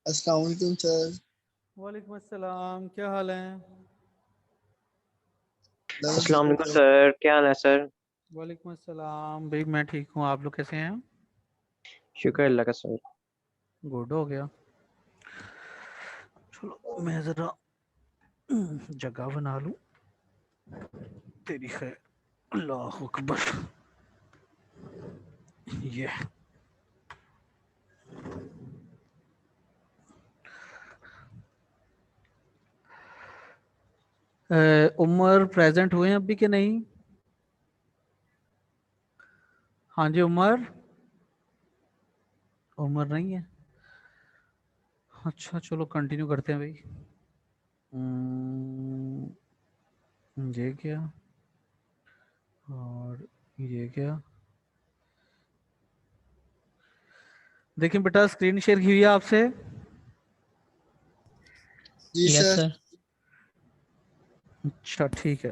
अस्सलाम वालेकुम सर। वालेकुम अस्सलाम, क्या हाल है? बस अस्सलाम वालेकुम सर, क्या हाल है सर? वालेकुम अस्सलाम भाई, मैं ठीक हूँ। आप लोग कैसे हैं? शुक्र अल्लाह का सर। गुड हो गया। चलो मैं ज़रा जगह बना लूँ। तेरी खैर। अल्लाह अकबर। ये उमर प्रेजेंट हुए हैं अभी कि नहीं? हाँ जी उमर। उमर नहीं है। अच्छा चलो कंटिन्यू करते हैं भाई। ये क्या और ये क्या? देखिए बेटा, स्क्रीन शेयर की हुई है आपसे। जी यस सर। सर। अच्छा ठीक है।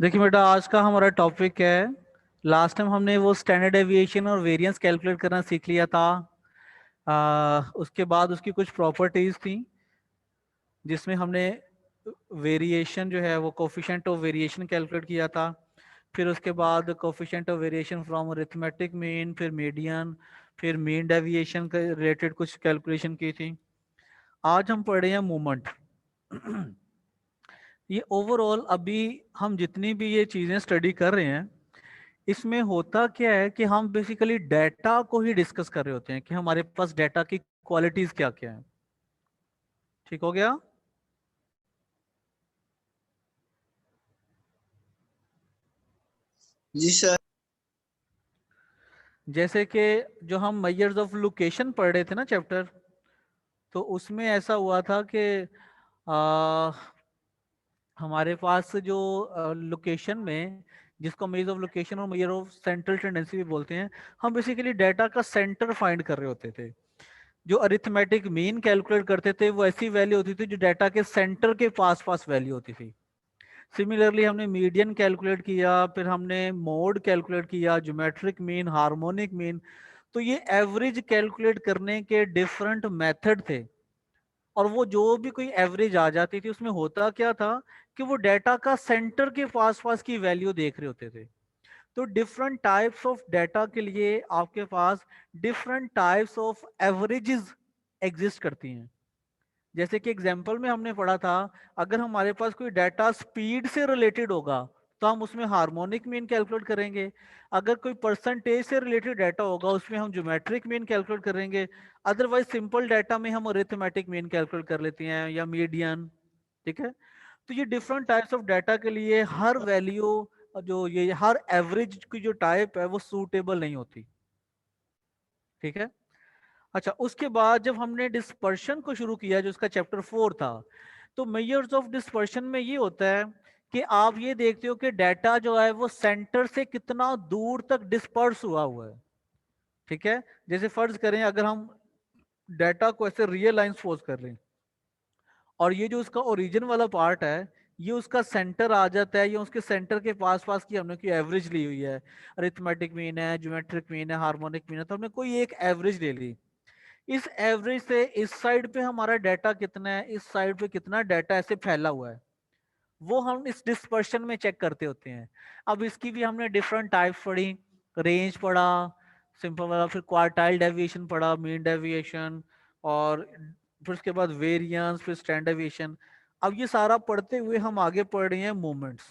देखिए बेटा, आज का हमारा टॉपिक है, लास्ट टाइम हमने वो स्टैंडर्ड डेविएशन और वेरिएंस कैलकुलेट करना सीख लिया था। उसके बाद उसकी कुछ प्रॉपर्टीज थी जिसमें हमने वेरिएशन जो है वो कोफिशिएंट ऑफ वेरिएशन कैलकुलेट किया था। फिर उसके बाद coefficient of variation from arithmetic mean, फिर मीडियन, फिर मीन डेविएशन के रिलेटेड कुछ कैलकुलेशन की थी। आज हम पढ़ रहे हैं मूवमेंट। ये ओवरऑल अभी हम जितनी भी ये चीज़ें स्टडी कर रहे हैं, इसमें होता क्या है कि हम बेसिकली डाटा को ही डिस्कस कर रहे होते हैं कि हमारे पास डाटा की क्वालिटीज क्या क्या है। ठीक हो गया? जी सर। जैसे कि जो हम मेजर्स ऑफ लोकेशन पढ़ रहे थे ना चैप्टर, तो उसमें ऐसा हुआ था कि आ, हमारे पास जो लोकेशन में, जिसको मेजर ऑफ लोकेशन और मेजर ऑफ सेंट्रल टेंडेंसी भी बोलते हैं, हम बेसिकली डाटा का सेंटर फाइंड कर रहे होते थे। जो अरिथमेटिक मीन कैलकुलेट करते थे वो ऐसी वैल्यू होती थी जो डाटा के सेंटर के पास पास वैल्यू होती थी। सिमिलरली हमने मीडियन कैलकुलेट किया, फिर हमने मोड कैलकुलेट किया, ज्योमेट्रिक मीन, हार्मोनिक मीन। तो ये एवरेज कैलकुलेट करने के डिफरेंट मेथड थे। और वो जो भी कोई एवरेज आ जाती थी उसमें होता क्या था कि वो डाटा का सेंटर के पास पास की वैल्यू देख रहे होते थे। तो डिफरेंट टाइप्स ऑफ डाटा के लिए आपके पास different types of averages exist करती हैं। जैसे कि एग्जांपल में हमने पढ़ा था, अगर हमारे पास कोई डाटा स्पीड से रिलेटेड होगा तो हम उसमें हार्मोनिक मीन कैलकुलेट करेंगे। अगर कोई परसेंटेज से रिलेटेड डाटा होगा उसमें हम ज्योमेट्रिक मीन कैलकुलेट करेंगे। अदरवाइज सिंपल डाटा में हम अरिथमेटिक मीन कैलकुलेट कर लेते हैं या मीडियन। ठीक है? तो ये डिफरेंट टाइप्स ऑफ डाटा के लिए हर वैल्यू, जो ये हर एवरेज की जो टाइप है वो सूटेबल नहीं होती। ठीक है? अच्छा, उसके बाद जब हमने डिस्पर्शन को शुरू किया, जो उसका चैप्टर 4 था, तो मेजर्स ऑफ डिस्पर्शन में ये होता है कि आप ये देखते हो कि डाटा जो है वो सेंटर से कितना दूर तक डिस्पर्स हुआ हुआ है। ठीक है? जैसे फर्ज करें अगर हम डाटा को ऐसे रियल लाइन सपोज कर रहे हैं, और ये जो उसका ओरिजिन वाला पार्ट है ये उसका सेंटर आ जाता है, या उसके सेंटर के पास पास की हमने कोई एवरेज ली हुई है, अरिथमेटिक मीन है, ज्योमेट्रिक मीन है, हार्मोनिक मीन है, तो हमने कोई एक एवरेज ले ली। इस एवरेज से इस साइड पे हमारा डाटा कितना है, इस साइड पे कितना डाटा ऐसे फैला हुआ है, वो हम इस डिस्पर्शन में चेक करते होते हैं। अब इसकी भी हमने डिफरेंट टाइप्स पढ़ी। रेंज पढ़ा, सिंपल वाला, फिर क्वार्टाइल डेविएशन पढ़ा, मीन डेविएशन, और फिर उसके बाद वेरिएंस, फिर स्टैंडर्ड डेविएशन। अब ये सारा पढ़ते हुए हम आगे पढ़ रहे हैं मूवमेंट्स।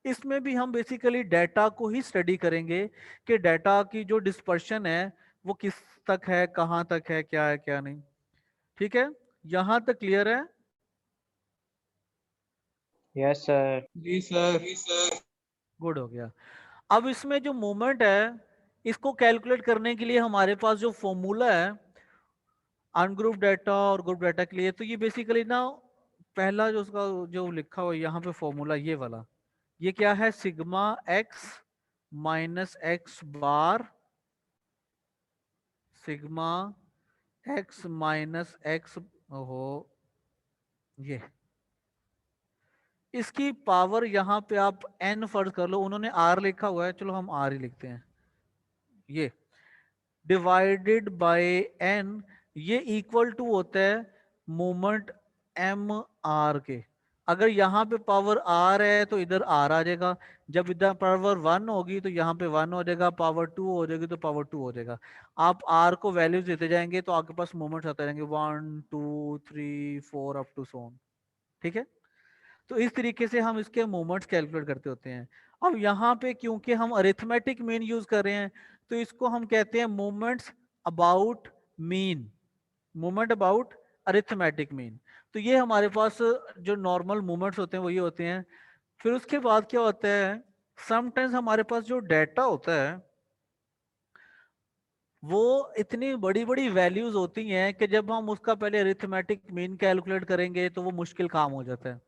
इसमें भी हम बेसिकली डाटा को ही स्टडी करेंगे कि डाटा की जो डिस्पर्शन है वो किस तक है, कहाँ तक है क्या नहीं। ठीक है? यहां तक क्लियर है? Yes sir. जी सर। गुड हो गया। अब इसमें जो मूवमेंट है इसको कैलकुलेट करने के लिए हमारे पास जो फॉर्मूला है अनग्रुप डाटा और ग्रुप डाटा के लिए, तो ये बेसिकली ना, पहला जो उसका जो लिखा हुआ है यहाँ पे फॉर्मूला, ये वाला, ये क्या है, सिग्मा एक्स माइनस एक्स बार सिग्मा एक्स माइनस एक्स, ओहो ये इसकी पावर यहाँ पे आप n फर्ज कर लो, उन्होंने r लिखा हुआ है, चलो हम r ही लिखते हैं, ये डिवाइडेड बाय n, ये इक्वल टू होता है मोमेंट एम आर के। अगर यहाँ पे पावर r है तो इधर r आ जाएगा, जब इधर पावर 1 होगी तो यहाँ पे 1 हो जाएगा, पावर 2 हो जाएगी तो पावर 2 हो जाएगा। आप r को वैल्यूज देते जाएंगे तो आपके पास मोमेंट्स आते रहेंगे 1 2 3 4 अप टू सो ऑन। ठीक है, तो इस तरीके से हम इसके मोमेंट्स कैलकुलेट करते होते हैं। अब यहाँ पे क्योंकि हम अरिथमेटिक मीन यूज कर रहे हैं तो इसको हम कहते हैं moments about mean, moment about arithmetic mean. तो ये हमारे पास जो नॉर्मल मोमेंट्स होते हैं वो ये होते हैं। फिर उसके बाद क्या होता है, समटाइम्स हमारे पास जो डेटा होता है वो इतनी बड़ी बड़ी वैल्यूज होती हैं कि जब हम उसका पहले अरिथमेटिक मीन कैलकुलेट करेंगे तो वो मुश्किल काम हो जाता है।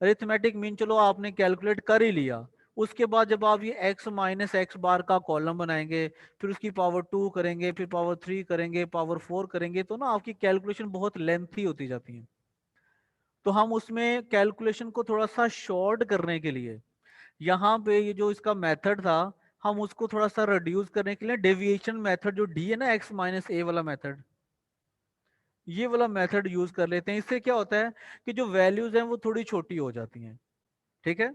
अरिथमेटिक मीन चलो आपने कैलकुलेट कर ही लिया, उसके बाद जब आप ये x माइनस एक्स बार का कॉलम बनाएंगे, फिर उसकी पावर 2 करेंगे, फिर पावर 3 करेंगे, पावर 4 करेंगे, तो ना आपकी कैलकुलेशन बहुत लेंथी होती जाती है। तो हम उसमें कैलकुलेशन को थोड़ा सा शॉर्ट करने के लिए यहाँ पे ये जो इसका मेथड था हम उसको थोड़ा सा रिड्यूस करने के लिए डेविएशन मेथड जो डी है ना, x माइनस ए वाला मेथड, ये वाला मेथड यूज कर लेते हैं। इससे क्या होता है कि जो वैल्यूज हैं वो थोड़ी छोटी हो जाती हैं। ठीक है,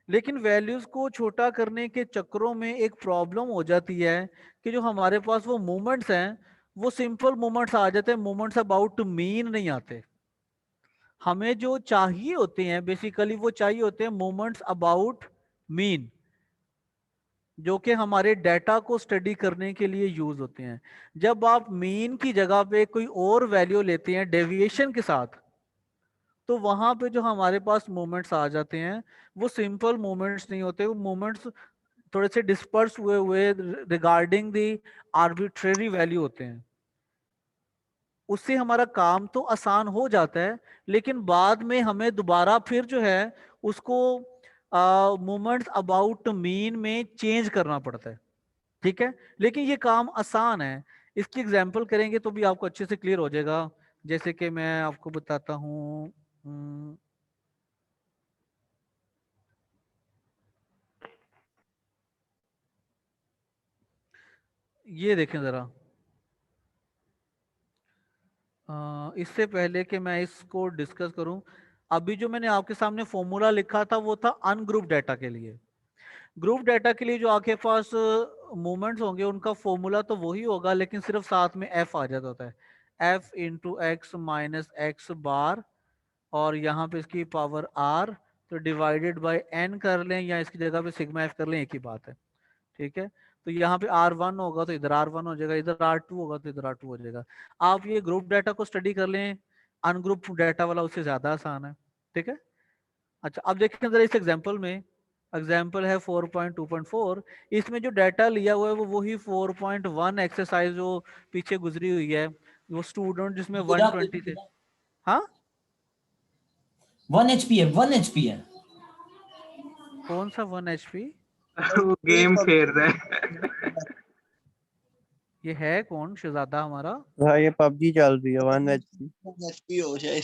लेकिन वैल्यूज को छोटा करने के चक्करों में एक प्रॉब्लम हो जाती है कि जो हमारे पास वो मोमेंट्स हैं वो सिंपल मोमेंट्स आ जाते हैं, मोमेंट्स अबाउट मीन नहीं आते। हमें जो चाहिए होते हैं बेसिकली वो चाहिए होते हैं मोमेंट्स अबाउट मीन, जो कि हमारे डेटा को स्टडी करने के लिए यूज होते हैं। जब आप मीन की जगह पे कोई और वैल्यू लेते हैं डेविएशन के साथ, तो वहां पे जो हमारे पास मोमेंट्स आ जाते हैं वो सिंपल मोमेंट्स नहीं होते, वो मोमेंट्स थोड़े से डिस्पर्स हुए हुए रिगार्डिंग द आर्बिट्रेरी वैल्यू होते हैं। उससे हमारा काम तो आसान हो जाता है, लेकिन बाद में हमें दोबारा फिर जो है उसको मोमेंट्स अबाउट मीन में चेंज करना पड़ता है। ठीक है, लेकिन ये काम आसान है, इसकी एग्जांपल करेंगे तो भी आपको अच्छे से क्लियर हो जाएगा। जैसे कि मैं आपको बताता हूँ, ये देखें जरा, इससे पहले कि मैं इसको डिस्कस करूं, अभी जो मैंने आपके सामने फॉर्मूला लिखा था वो था अनग्रुप डाटा के लिए। ग्रुप डाटा के लिए जो आपके पास मूवमेंट्स होंगे उनका फॉर्मूला तो वही होगा, लेकिन सिर्फ साथ में एफ आ जाता होता है, F into X minus X bar, और यहाँ पे इसकी पावर आर, तो डिवाइडेड बाय एन कर लें या इसकी जगह पे सिग्मा एफ कर लें, एक ही बात है। ठीक है, तो यहाँ पे R1 होगा तो इधर R1 हो जाएगा, इधर R2 होगा तो इधर R2 हो जाएगा। आप ये ग्रुप डाटा को स्टडी कर लें, अनग्रुप डाटा वाला उससे ज्यादा आसान है। ठीक है, अच्छा अब देखें जरा इस एग्जांपल में, एग्जांपल है 4.2.4, इसमें जो डाटा लिया हुआ है वो वही 4.1 एक्सरसाइज जो पीछे गुजरी हुई है, वो स्टूडेंट जिसमें 120 थे। हाँ 1 HP है, 1 HP है। कौन सा 1 HP? वो गेम खेल रहा है। ये है कौन शहजादा हमारा? हाँ ये पबजी चल रही है 1 HP। एचपी हो जाए।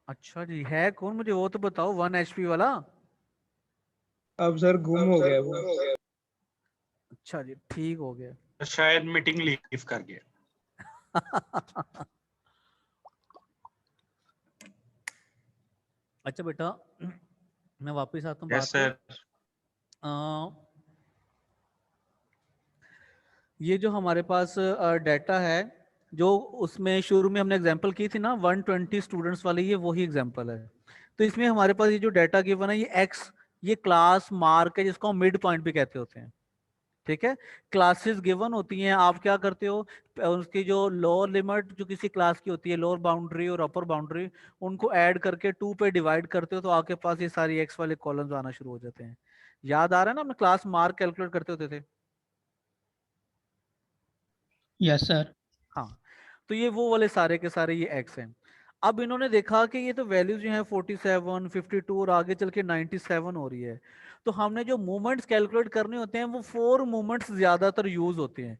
अच्छा जी, है कौन, मुझे वो तो बताओ 1 HP वाला। अब सर गुम हो गया वो। अच्छा जी, ठीक हो गया। शायद मीटिंग लीव कर गया। अच्छा बेटा, मैं वापस आता हूँ यस बात सर। पे। ये जो हमारे पास डाटा है, जो उसमें शुरू में हमने एग्जांपल की थी ना 120 स्टूडेंट्स वाली, ये वही एग्जांपल है। तो इसमें हमारे पास ये जो डाटा गिवन है, ये एक्स, ये क्लास मार्क है जिसको हम मिड पॉइंट भी कहते होते हैं। ठीक है, क्लासेस गिवन होती हैं, आप क्या करते हो, उसकी जो लोअर लिमिट जो किसी क्लास की होती है, लोअर बाउंड्री और अपर बाउंड्री, उनको ऐड करके 2 पे डिवाइड करते हो तो आपके पास ये सारी एक्स वाले कॉलम्स आना शुरू हो जाते हैं। याद आ रहा है ना, हम क्लास मार्क कैलकुलेट करते होते थे। Yes sir. हाँ, तो ये वो वाले सारे के सारे ये एक्स हैं। अब इन्होंने देखा कि ये तो वैल्यूज जो है 47, 52 और आगे चल के 97 हो रही है, तो हमने जो मूवमेंट्स कैलकुलेट करने होते हैं वो 4 मूवमेंट्स ज्यादातर यूज होते हैं,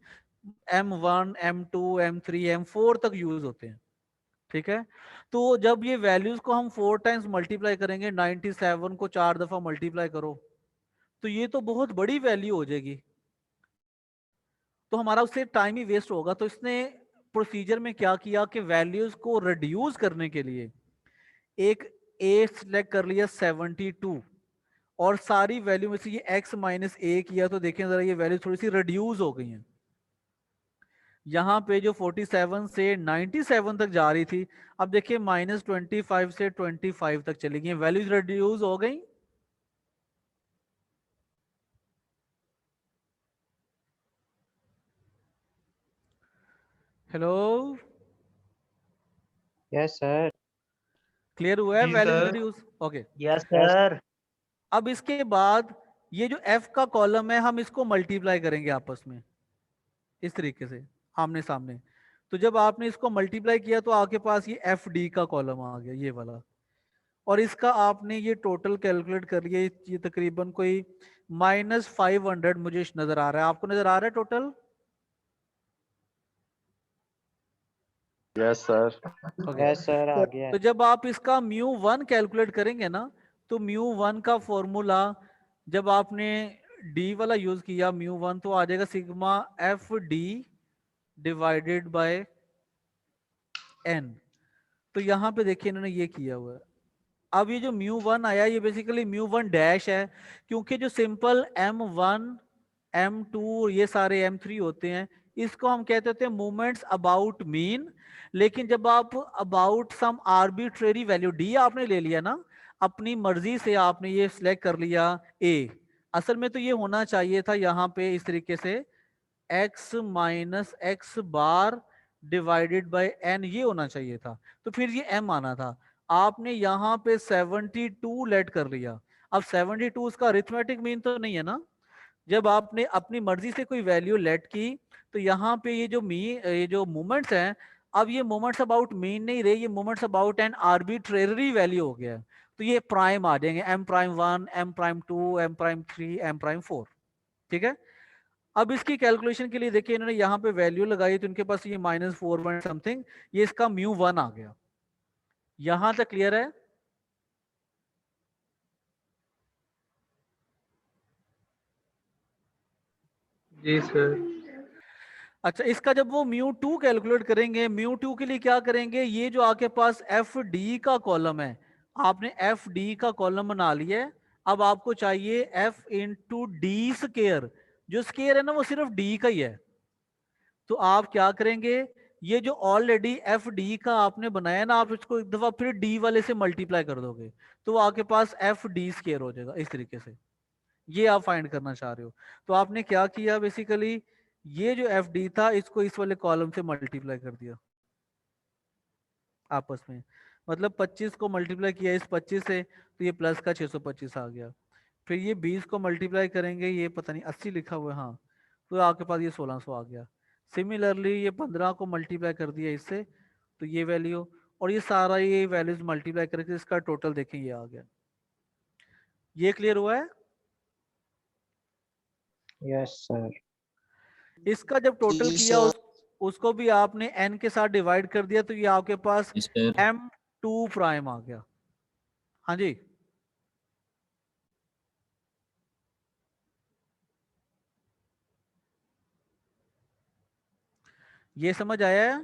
M1, M2, M3, M4 तक यूज होते हैं। ठीक है, तो जब ये वैल्यूज को हम 4 टाइम्स मल्टीप्लाई करेंगे, 97 को 4 दफा मल्टीप्लाई करो तो ये तो बहुत बड़ी वैल्यू हो जाएगी, तो हमारा उससे टाइम ही वेस्ट होगा। तो इसने प्रोसीजर में क्या किया कि वैल्यूज को रिड्यूस करने के लिए एक ए सिलेक्ट कर लिया 72 और सारी वैल्यू में से ये x माइनस ए किया, तो देखें जरा ये वैल्यू थोड़ी सी रिड्यूस हो गई हैं। यहाँ पे जो 47 से 97 तक जा रही थी, अब देखिए -25 से 25 तक चली गई, वैल्यूज रिड्यूस हो गई। Hello, yes sir. क्लियर हुआ है? जी, values sir. Reduce, okay. Yes sir. अब इसके बाद ये जो f का कॉलम है हम इसको मल्टीप्लाई करेंगे आपस में इस तरीके से आमने सामने। तो जब आपने इसको मल्टीप्लाई किया तो आपके पास ये एफ डी का कॉलम आ गया, ये वाला, और इसका आपने ये टोटल कैलकुलेट कर लिया, ये तकरीबन कोई -500 मुझे नजर आ रहा है। आपको नजर आ रहा है total? Yes sir. Yes sir, आ गया। तो जब आप इसका μ1 कैलकुलेट करेंगे ना, तो μ1 का फॉर्मूला जब आपने d वाला यूज किया μ1, तो आ जाएगा sigma F D divided by n। तो यहाँ पे देखिए इन्होंने ये किया हुआ है। अब ये जो μ1 आया ये बेसिकली μ1 डैश है, क्योंकि जो सिंपल m1, m2 ये सारे m3 होते हैं, इसको हम कहते होते हैं मूवमेंट्स अबाउट मीन। लेकिन जब आप about some arbitrary value d आपने ले लिया ना, अपनी मर्जी से आपने ये सिलेक्ट कर लिया a, असल में तो ये होना चाहिए था यहाँ पे इस तरीके से x minus X bar divided by n, ये होना चाहिए था, तो फिर ये m आना था। आपने यहाँ पे 72 लेट कर लिया। अब 72 उसका अरिथमेटिक मीन तो नहीं है ना। जब आपने अपनी मर्जी से कोई वैल्यू लेट की तो यहाँ पे ये जो मोमेंट्स हैं, अब ये मोमेंट्स अबाउट मीन नहीं रहे, ये moments about an arbitrary value हो गया। तो ये प्राइम आ जाएंगे, m'1, m'2, m'3, m'4। ठीक है, अब इसकी कैलकुलेशन के लिए देखिए इन्होंने यहाँ पे वैल्यू लगाई, तो इनके पास ये -4 समथिंग, ये इसका μ1 आ गया। यहां तक क्लियर है? जी सर। अच्छा, इसका जब वो μ2 कैलकुलेट करेंगे, μ2 के लिए क्या करेंगे, ये जो आपके पास एफ डी का कॉलम है, आपने एफ डी का कॉलम बना लिया है। अब आपको चाहिए एफ इंटू डी स्केयर, जो स्केयर है ना वो सिर्फ डी का ही है। तो आप क्या करेंगे, ये जो ऑलरेडी एफ डी का आपने बनाया ना, आप इसको एक दफा फिर डी वाले से मल्टीप्लाई कर दोगे, तो आपके पास एफ डी स्केयर हो जाएगा इस तरीके से। ये आप फाइंड करना चाह रहे हो, तो आपने क्या किया, बेसिकली ये जो एफ डी था इसको इस वाले कॉलम से मल्टीप्लाई कर दिया आपस में, मतलब 25 को मल्टीप्लाई किया इस 25 से, तो ये प्लस का 625 आ गया। फिर ये 20 को मल्टीप्लाई करेंगे, ये पता नहीं 80 लिखा हुआ है, हाँ, तो आपके पास ये 1600 आ गया। सिमिलरली ये 15 को मल्टीप्लाई कर दिया इससे, तो ये वैल्यू, और ये सारा ये वैल्यूज मल्टीप्लाई करके इसका टोटल देखें ये आ गया। ये क्लियर हुआ है? Yes sir. इसका जब टोटल जी किया सर। उसको भी आपने n के साथ डिवाइड कर दिया, तो ये आपके पास m2 प्राइम आ गया। हाँ जी, ये समझ आया है?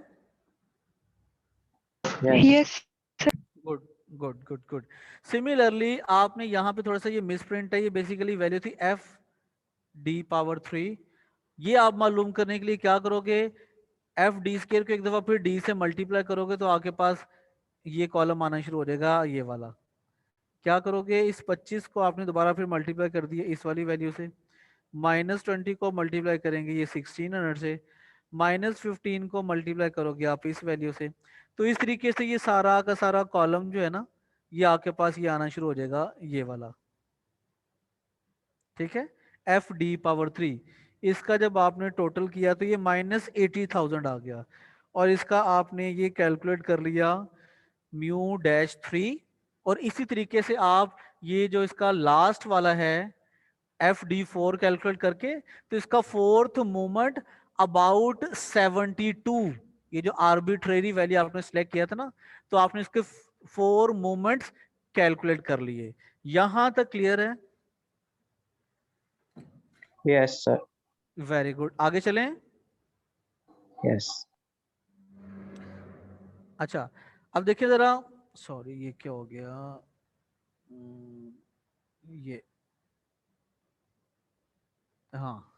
Yes. Good good good good. Similarly आपने यहाँ पे थोड़ा सा ये मिसप्रिंट है, ये बेसिकली वैल्यू थी एफ डी पावर 3। ये आप मालूम करने के लिए क्या करोगे, एफ डी स्केयर को एक दफा फिर डी से मल्टीप्लाई करोगे, तो आपके पास ये कॉलम आना शुरू हो जाएगा, ये वाला। क्या करोगे, इस 25 को आपने दोबारा फिर मल्टीप्लाई कर दिया इस वाली वैल्यू से, -20 को मल्टीप्लाई करेंगे ये 1600 से, -15 को मल्टीप्लाई करोगे आप इस वैल्यू से, तो इस तरीके से ये सारा का सारा कॉलम जो है ना, ये आपके पास ये आना शुरू हो जाएगा, ये वाला। ठीक है, एफ डी पावर 3, इसका जब आपने टोटल किया तो ये -80,000 आ गया, और इसका आपने ये कैलकुलेट कर लिया म्यू डैश 3, और इसी तरीके से आप ये जो इसका लास्ट वाला है FD4 कैलकुलेट करके, तो इसका फोर्थ मोमेंट अबाउट 72, ये जो आर्बिट्रेरी वैल्यू आपने सिलेक्ट किया था ना, तो आपने इसके 4 मोमेंट्स कैलकुलेट कर लिए। यहां तक क्लियर है? Yes sir. वेरी गुड, आगे चलें। यस। अच्छा, अब देखिए जरा, सॉरी ये क्या हो गया, ये हाँ,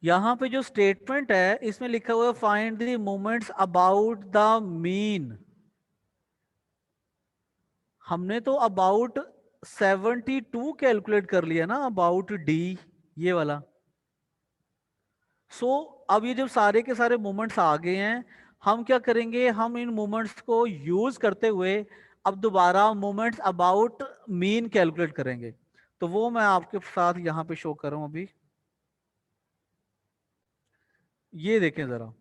यहाँ पे जो स्टेटमेंट है इसमें लिखा हुआ है find the moments about the mean. हमने तो अबाउट 72 कैलकुलेट कर लिया ना, अबाउट डी ये वाला। सो अब ये जब सारे के सारे मोमेंट्स आ गए हैं, हम क्या करेंगे, हम इन मोमेंट्स को यूज करते हुए अब दोबारा मोमेंट्स अबाउट मीन कैलकुलेट करेंगे। तो वो मैं आपके साथ यहाँ पे शो कर रहा हूँ अभी, ये देखें जरा।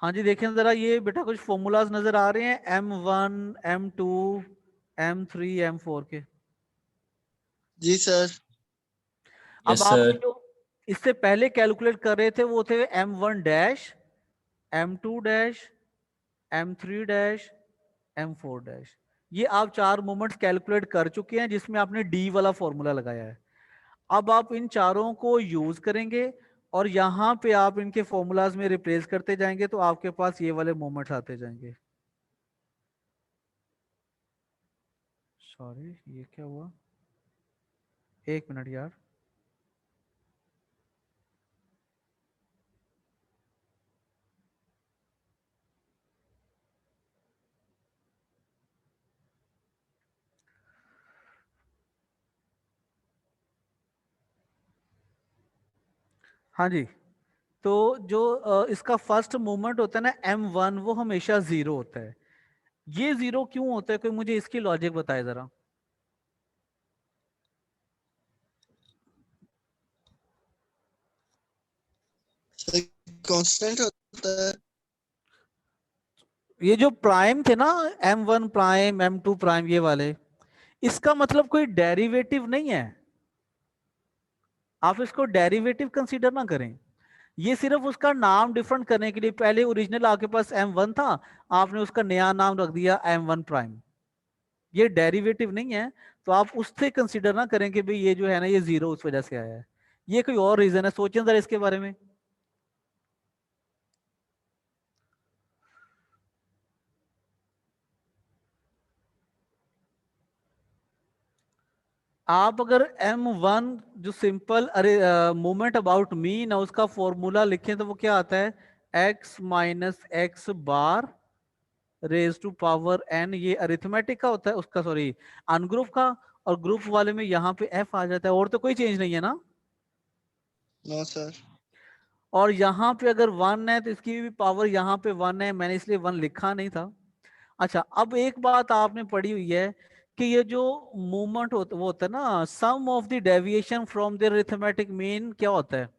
हाँ जी, देखें जरा, ये बेटा कुछ फॉर्मूलाज नजर आ रहे हैं M1, M2, M3, M4 के। जी सर। अब आपने जो इससे पहले कैलकुलेट कर रहे थे वो थे M1 dash, M2 dash, M3 dash, M4 dash. ये आप 4 मोमेंट्स कैलकुलेट कर चुके हैं जिसमें आपने D वाला फॉर्मूला लगाया है। अब आप इन चारों को यूज करेंगे और यहाँ पे आप इनके फॉर्मूलाज में रिप्लेस करते जाएंगे, तो आपके पास ये वाले मोमेंट्स आते जाएंगे। सॉरी ये क्या हुआ, एक मिनट यार। हाँ जी, तो जो इसका फर्स्ट मूवमेंट होता है ना M1, वो हमेशा 0 होता है। ये 0 क्यों होता है, कोई मुझे इसकी लॉजिक बताए जरा। कांस्टेंट होता है। ये जो प्राइम थे ना, M1 प्राइम, M2 प्राइम, ये वाले, इसका मतलब कोई डेरिवेटिव नहीं है। आप इसको डेरिवेटिव कंसीडर ना करें, ये सिर्फ उसका नाम डिफरेंट करने के लिए, पहले ओरिजिनल आपके पास M1 था, आपने उसका नया नाम रख दिया M1 प्राइम। ये डेरिवेटिव नहीं है, तो आप उससे कंसीडर ना करें कि भाई ये जो है ना ये 0 उस वजह से आया है। ये कोई और रीजन है, सोचें जरा इसके बारे में। आप अगर M1 जो सिंपल अरे मोमेंट अबाउट मीन है उसका फॉर्मूला लिखें तो वो क्या आता है, x minus X bar raise to power n। ये अरिथमेटिक का होता है उसका, सॉरी अनग्रुप का, और ग्रुप वाले में यहाँ पे f आ जाता है, और तो कोई चेंज नहीं है ना। No sir. और यहाँ पे अगर 1 है तो इसकी भी पावर यहाँ पे 1 है, मैंने इसलिए 1 लिखा नहीं था। अच्छा, अब एक बात आपने पढ़ी हुई है कि ये जो मूवमेंट होता वो होता है ना, sum of the deviation from the arithmetic mean, क्या होता है,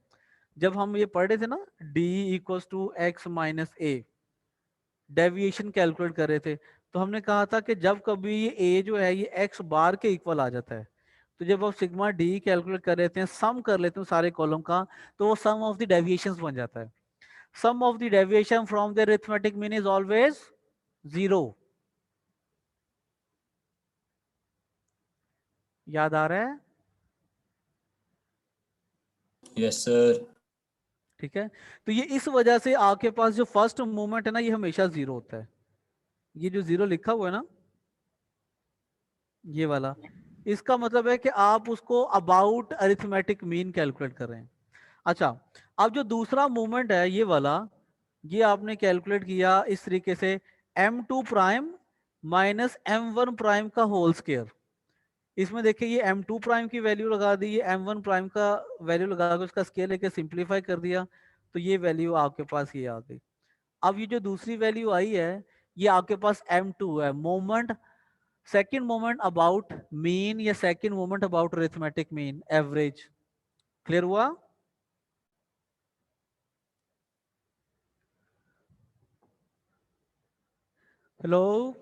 जब हम ये पढ़ रहे थे ना d equals to x minus A, deviation calculate कर रहे थे, तो हमने कहा था कि जब कभी ये a जो है ये x बार के इक्वल आ जाता है, तो जब आप सिग्मा d कैलकुलेट कर लेते हैं, सम कर लेते हैं सारे कॉलम का, तो वो सम ऑफ द डेविएशंस बन जाता है। Sum of the deviation from the arithmetic mean is always 0। याद आ रहा है? Yes sir. ठीक है, तो ये इस वजह से आपके पास जो फर्स्ट मूवमेंट है ना ये हमेशा 0 होता है। ये जो 0 लिखा हुआ है ना ये वाला, इसका मतलब है कि आप उसको अबाउट अरिथमेटिक मीन कैलकुलेट कर रहे हैं। अच्छा, अब जो दूसरा मूवमेंट है ये वाला, ये आपने कैलकुलेट किया इस तरीके से M2 prime minus M1 prime का होल स्क्वायर। इसमें देखिए ये m2 प्राइम की वैल्यू लगा दी, ये m1 प्राइम का वैल्यू लगा के उसका स्केल लेके सिंप्लीफाई कर दिया, तो ये वैल्यू आपके पास ये आ गई। अब ये जो दूसरी वैल्यू आई है ये आपके पास m2 है, moment, second moment about mean या second moment about arithmetic mean average. Clear हुआ? Hello,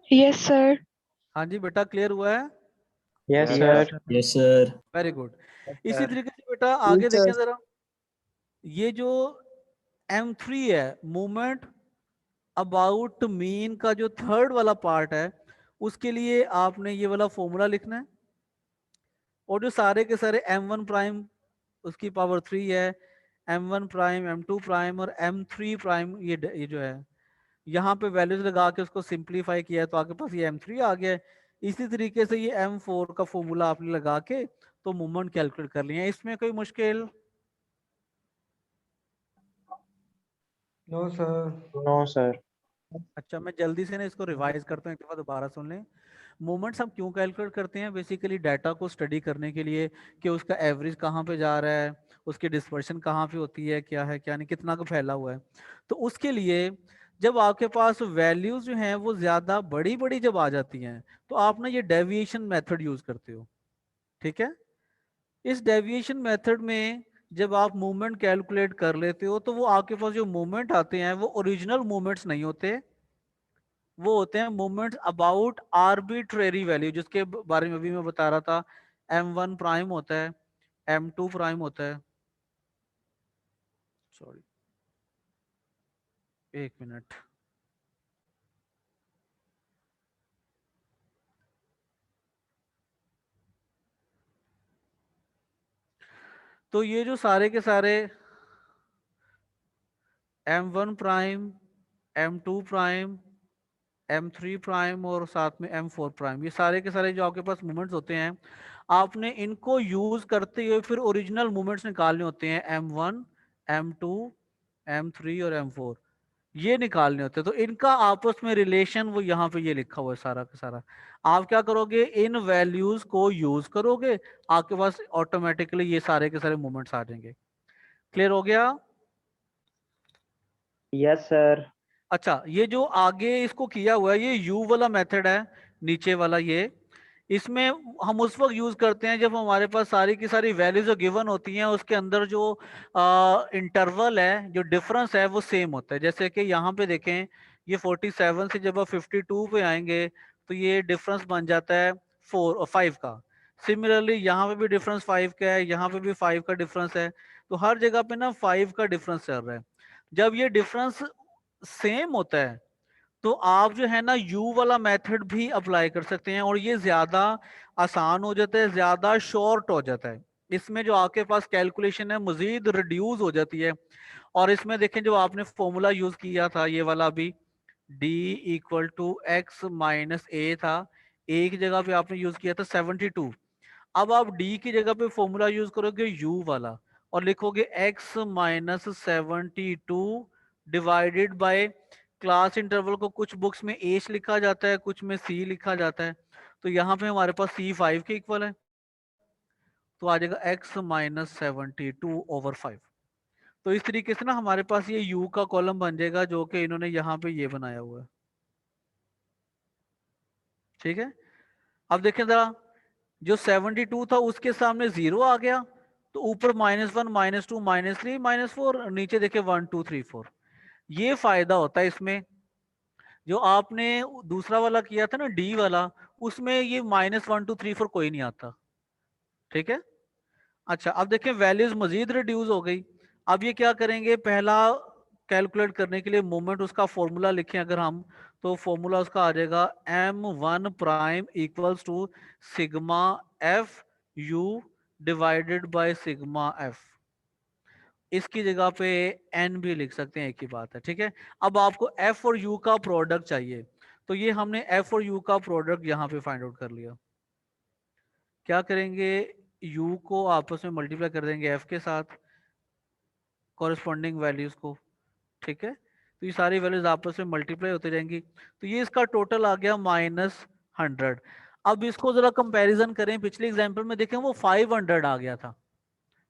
yes sir. हाँ जी बेटा, क्लियर हुआ है? Yes, Yes, sir. sir. Yes, sir. Very good. इसी तरीके से बेटा आगे sir. देखें जरा, ये जो m3 है, मूवमेंट अबाउट मीन का जो थर्ड वाला पार्ट है, उसके लिए आपने ये वाला फॉर्मूला लिखना है, और जो सारे के सारे m1 प्राइम उसकी पावर 3 है, m1 प्राइम, m2 प्राइम और m3 प्राइम, ये जो है यहाँ पे वैल्यूज लगा के उसको सिंप्लीफाई किया है, तो आपके पास ये m3 आ गया है। इसी तरीके से ये m4 का फॉर्मूला आपने लगा के तो मूवमेंट कैलकुलेट कर लिया है। इसमें कोई मुश्किल? No sir. No, sir. अच्छा, मैं जल्दी से ना इसको रिवाइज करता हूँ, एक दफा दोबारा सुन लें। मोमेंट्स हम क्यों कैलकुलेट करते हैं? बेसिकली डाटा को स्टडी करने के लिए कि उसका एवरेज कहाँ पे जा रहा है, उसकी डिस्पर्शन कहाँ पे होती है, क्या है क्या नहीं, कितना का फैला हुआ है। तो उसके लिए जब आपके पास वैल्यूज जो हैं वो ज्यादा बड़ी बड़ी जब आ जाती हैं, तो आप ना ये डेविएशन मेथड यूज करते हो, ठीक है? इस डेविएशन मेथड में जब आप मूवमेंट कैलकुलेट कर लेते हो, तो वो आपके पास जो मूवमेंट आते हैं वो ओरिजिनल मूवमेंट्स नहीं होते, वो होते हैं मूवमेंट्स अबाउट आर्बिट्रेरी वैल्यू, जिसके बारे में अभी मैं बता रहा था। m1 प्राइम होता है, m2 प्राइम होता है, सॉरी एक मिनट, तो ये जो सारे के सारे m1 prime, m2 prime, m3 prime और साथ में m4 प्राइम, ये सारे के सारे जो आपके पास मूवमेंट्स होते हैं, आपने इनको यूज करते हुए फिर ओरिजिनल मूवमेंट्स निकालने होते हैं, m1, m2, m3 और m4, ये निकालने होते हैं। तो इनका आपस में रिलेशन वो यहाँ पे ये लिखा हुआ है सारा का सारा। आप क्या करोगे, इन वैल्यूज को यूज करोगे, आपके पास ऑटोमेटिकली ये सारे के सारे मूवमेंट्स आ जाएंगे। क्लियर हो गया? Yes, sir. अच्छा, ये जो आगे इसको किया हुआ है ये यू वाला मेथड है, नीचे वाला ये, इसमें हम उस वक्त यूज करते हैं जब हमारे पास सारी की सारी वैल्यूज जो गिवन होती हैं उसके अंदर जो इंटरवल है, जो डिफरेंस है वो सेम होता है। जैसे कि यहाँ पे देखें, ये 47 से जब आप 52 पे आएंगे तो ये डिफरेंस बन जाता है 4 और 5 का। सिमिलरली यहाँ पे भी डिफरेंस 5 का है, यहाँ पे भी 5 का डिफरेंस है, तो हर जगह पे ना 5 का डिफरेंस चल रहा है। जब ये डिफरेंस सेम होता है तो आप जो है ना यू वाला मेथड भी अप्लाई कर सकते हैं, और ये ज्यादा आसान हो जाता है, ज्यादा शॉर्ट हो जाता है। इसमें जो आपके पास कैलकुलेशन है मजीद रिड्यूस हो जाती है। और इसमें देखें जो आपने फॉर्मूला यूज किया था ये वाला भी, d equal to X minus A था, ए की जगह पे आपने यूज किया था 72। अब आप d की जगह पे फॉर्मूला यूज करोगे u वाला और लिखोगे x minus 72 divided by, class interval को कुछ बुक्स में h लिखा जाता है, कुछ में c लिखा जाता है, तो यहाँ पे हमारे पास c 5 के इक्वल है, तो आ जाएगा x माइनस 72 ओवर 5। तो इस तरीके से ना हमारे पास ये u का कॉलम बन जाएगा जो कि इन्होंने यहाँ पे ये बनाया हुआ है, ठीक है? अब देखें जरा, जो 72 था उसके सामने 0 आ गया, तो ऊपर -1, -2, -3, -4, नीचे देखे 1 2 3 4। ये फायदा होता है इसमें। जो आपने दूसरा वाला किया था ना डी वाला, उसमें ये -1 2 3 4 कोई नहीं आता, ठीक है? अच्छा, अब देखें वैल्यूज मजीद रिड्यूस हो गई। अब ये क्या करेंगे, पहला कैलकुलेट करने के लिए मोमेंट उसका फॉर्मूला लिखें अगर हम, तो फॉर्मूला उसका आ जाएगा m1 prime equals to sigma F U divided by sigma F. इसकी जगह पे n भी लिख सकते हैं, एक ही बात है, ठीक है? अब आपको f और u का प्रोडक्ट चाहिए, तो ये हमने f और u का प्रोडक्ट यहाँ पे फाइंड आउट कर लिया। क्या करेंगे, u को आपस में मल्टीप्लाई कर देंगे f के साथ, कॉरेस्पॉन्डिंग वैल्यूज को, ठीक है? तो ये सारी वैल्यूज आपस में मल्टीप्लाई होते जाएंगी, तो ये इसका टोटल आ गया -100। अब इसको जरा कंपैरिजन करें, पिछले एग्जांपल में देखें वो 500 आ गया था,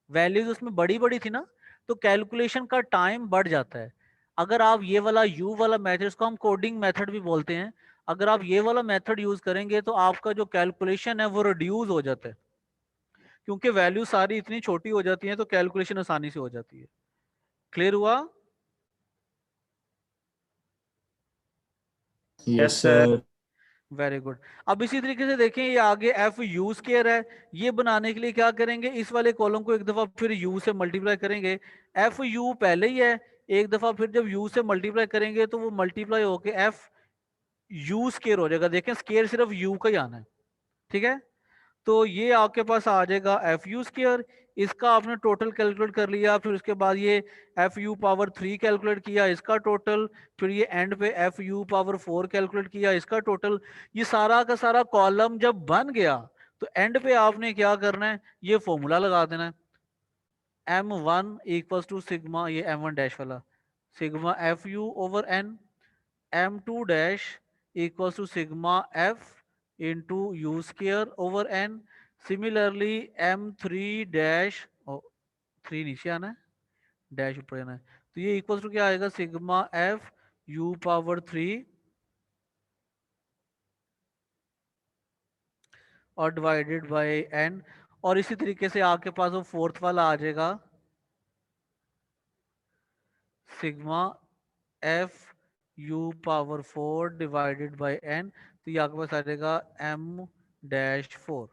वैल्यूज उसमें बड़ी बड़ी थी ना, तो कैलकुलेशन का टाइम बढ़ जाता है। अगर आप ये वाला यू वाला मेथड, इसको हम कोडिंग मेथड भी बोलते हैं, अगर आप ये वाला मेथड यूज करेंगे तो आपका जो कैलकुलेशन है वो रिड्यूस हो जाता है, क्योंकि वैल्यू सारी इतनी छोटी हो जाती है तो कैलकुलेशन आसानी से हो जाती है। क्लियर हुआ? Yes, sir. Very good. अब इसी तरीके से देखें, ये आगे एफ यू स्क्वायर है, ये बनाने के लिए क्या करेंगे, इस वाले कॉलम को एक दफा फिर यू से मल्टीप्लाई करेंगे। एफ यू पहले ही है, एक दफा फिर जब यू से मल्टीप्लाई करेंगे तो वो मल्टीप्लाई होके एफ यू स्क्वायर हो जाएगा। देखें स्क्वायर सिर्फ यू का ही आना है, ठीक है। तो ये आपके पास आ जाएगा एफ यू स्क्वायर, इसका आपने टोटल कैलकुलेट कर लिया, फिर उसके बाद ये एफ यू पावर 3 कैलकुलेट किया इसका टोटल, फिर ये एंड पे एफ यू पावर 4 कैलकुलेट किया इसका टोटल। ये सारा का सारा कॉलम जब बन गया तो एंड पे आपने क्या करना है, ये फॉर्मूला लगा देना है, m1 इक्वल्स टू सिग्मा, ये m1 डैश वाला sigma F U over N, m2 dash equals to sigma F into u square over n। Similarly m3 dash, 3 नीचे आना है, डैश ऊपर आना है, तो ये इक्वल्स टू क्या आएगा, सिग्मा एफ u पावर 3 और डिवाइडेड बाय n। और इसी तरीके से आपके पास वो फोर्थ वाला आ जाएगा, sigma F u power 4 divided by n, तो ये आपके पास आ जाएगा m डैश 4।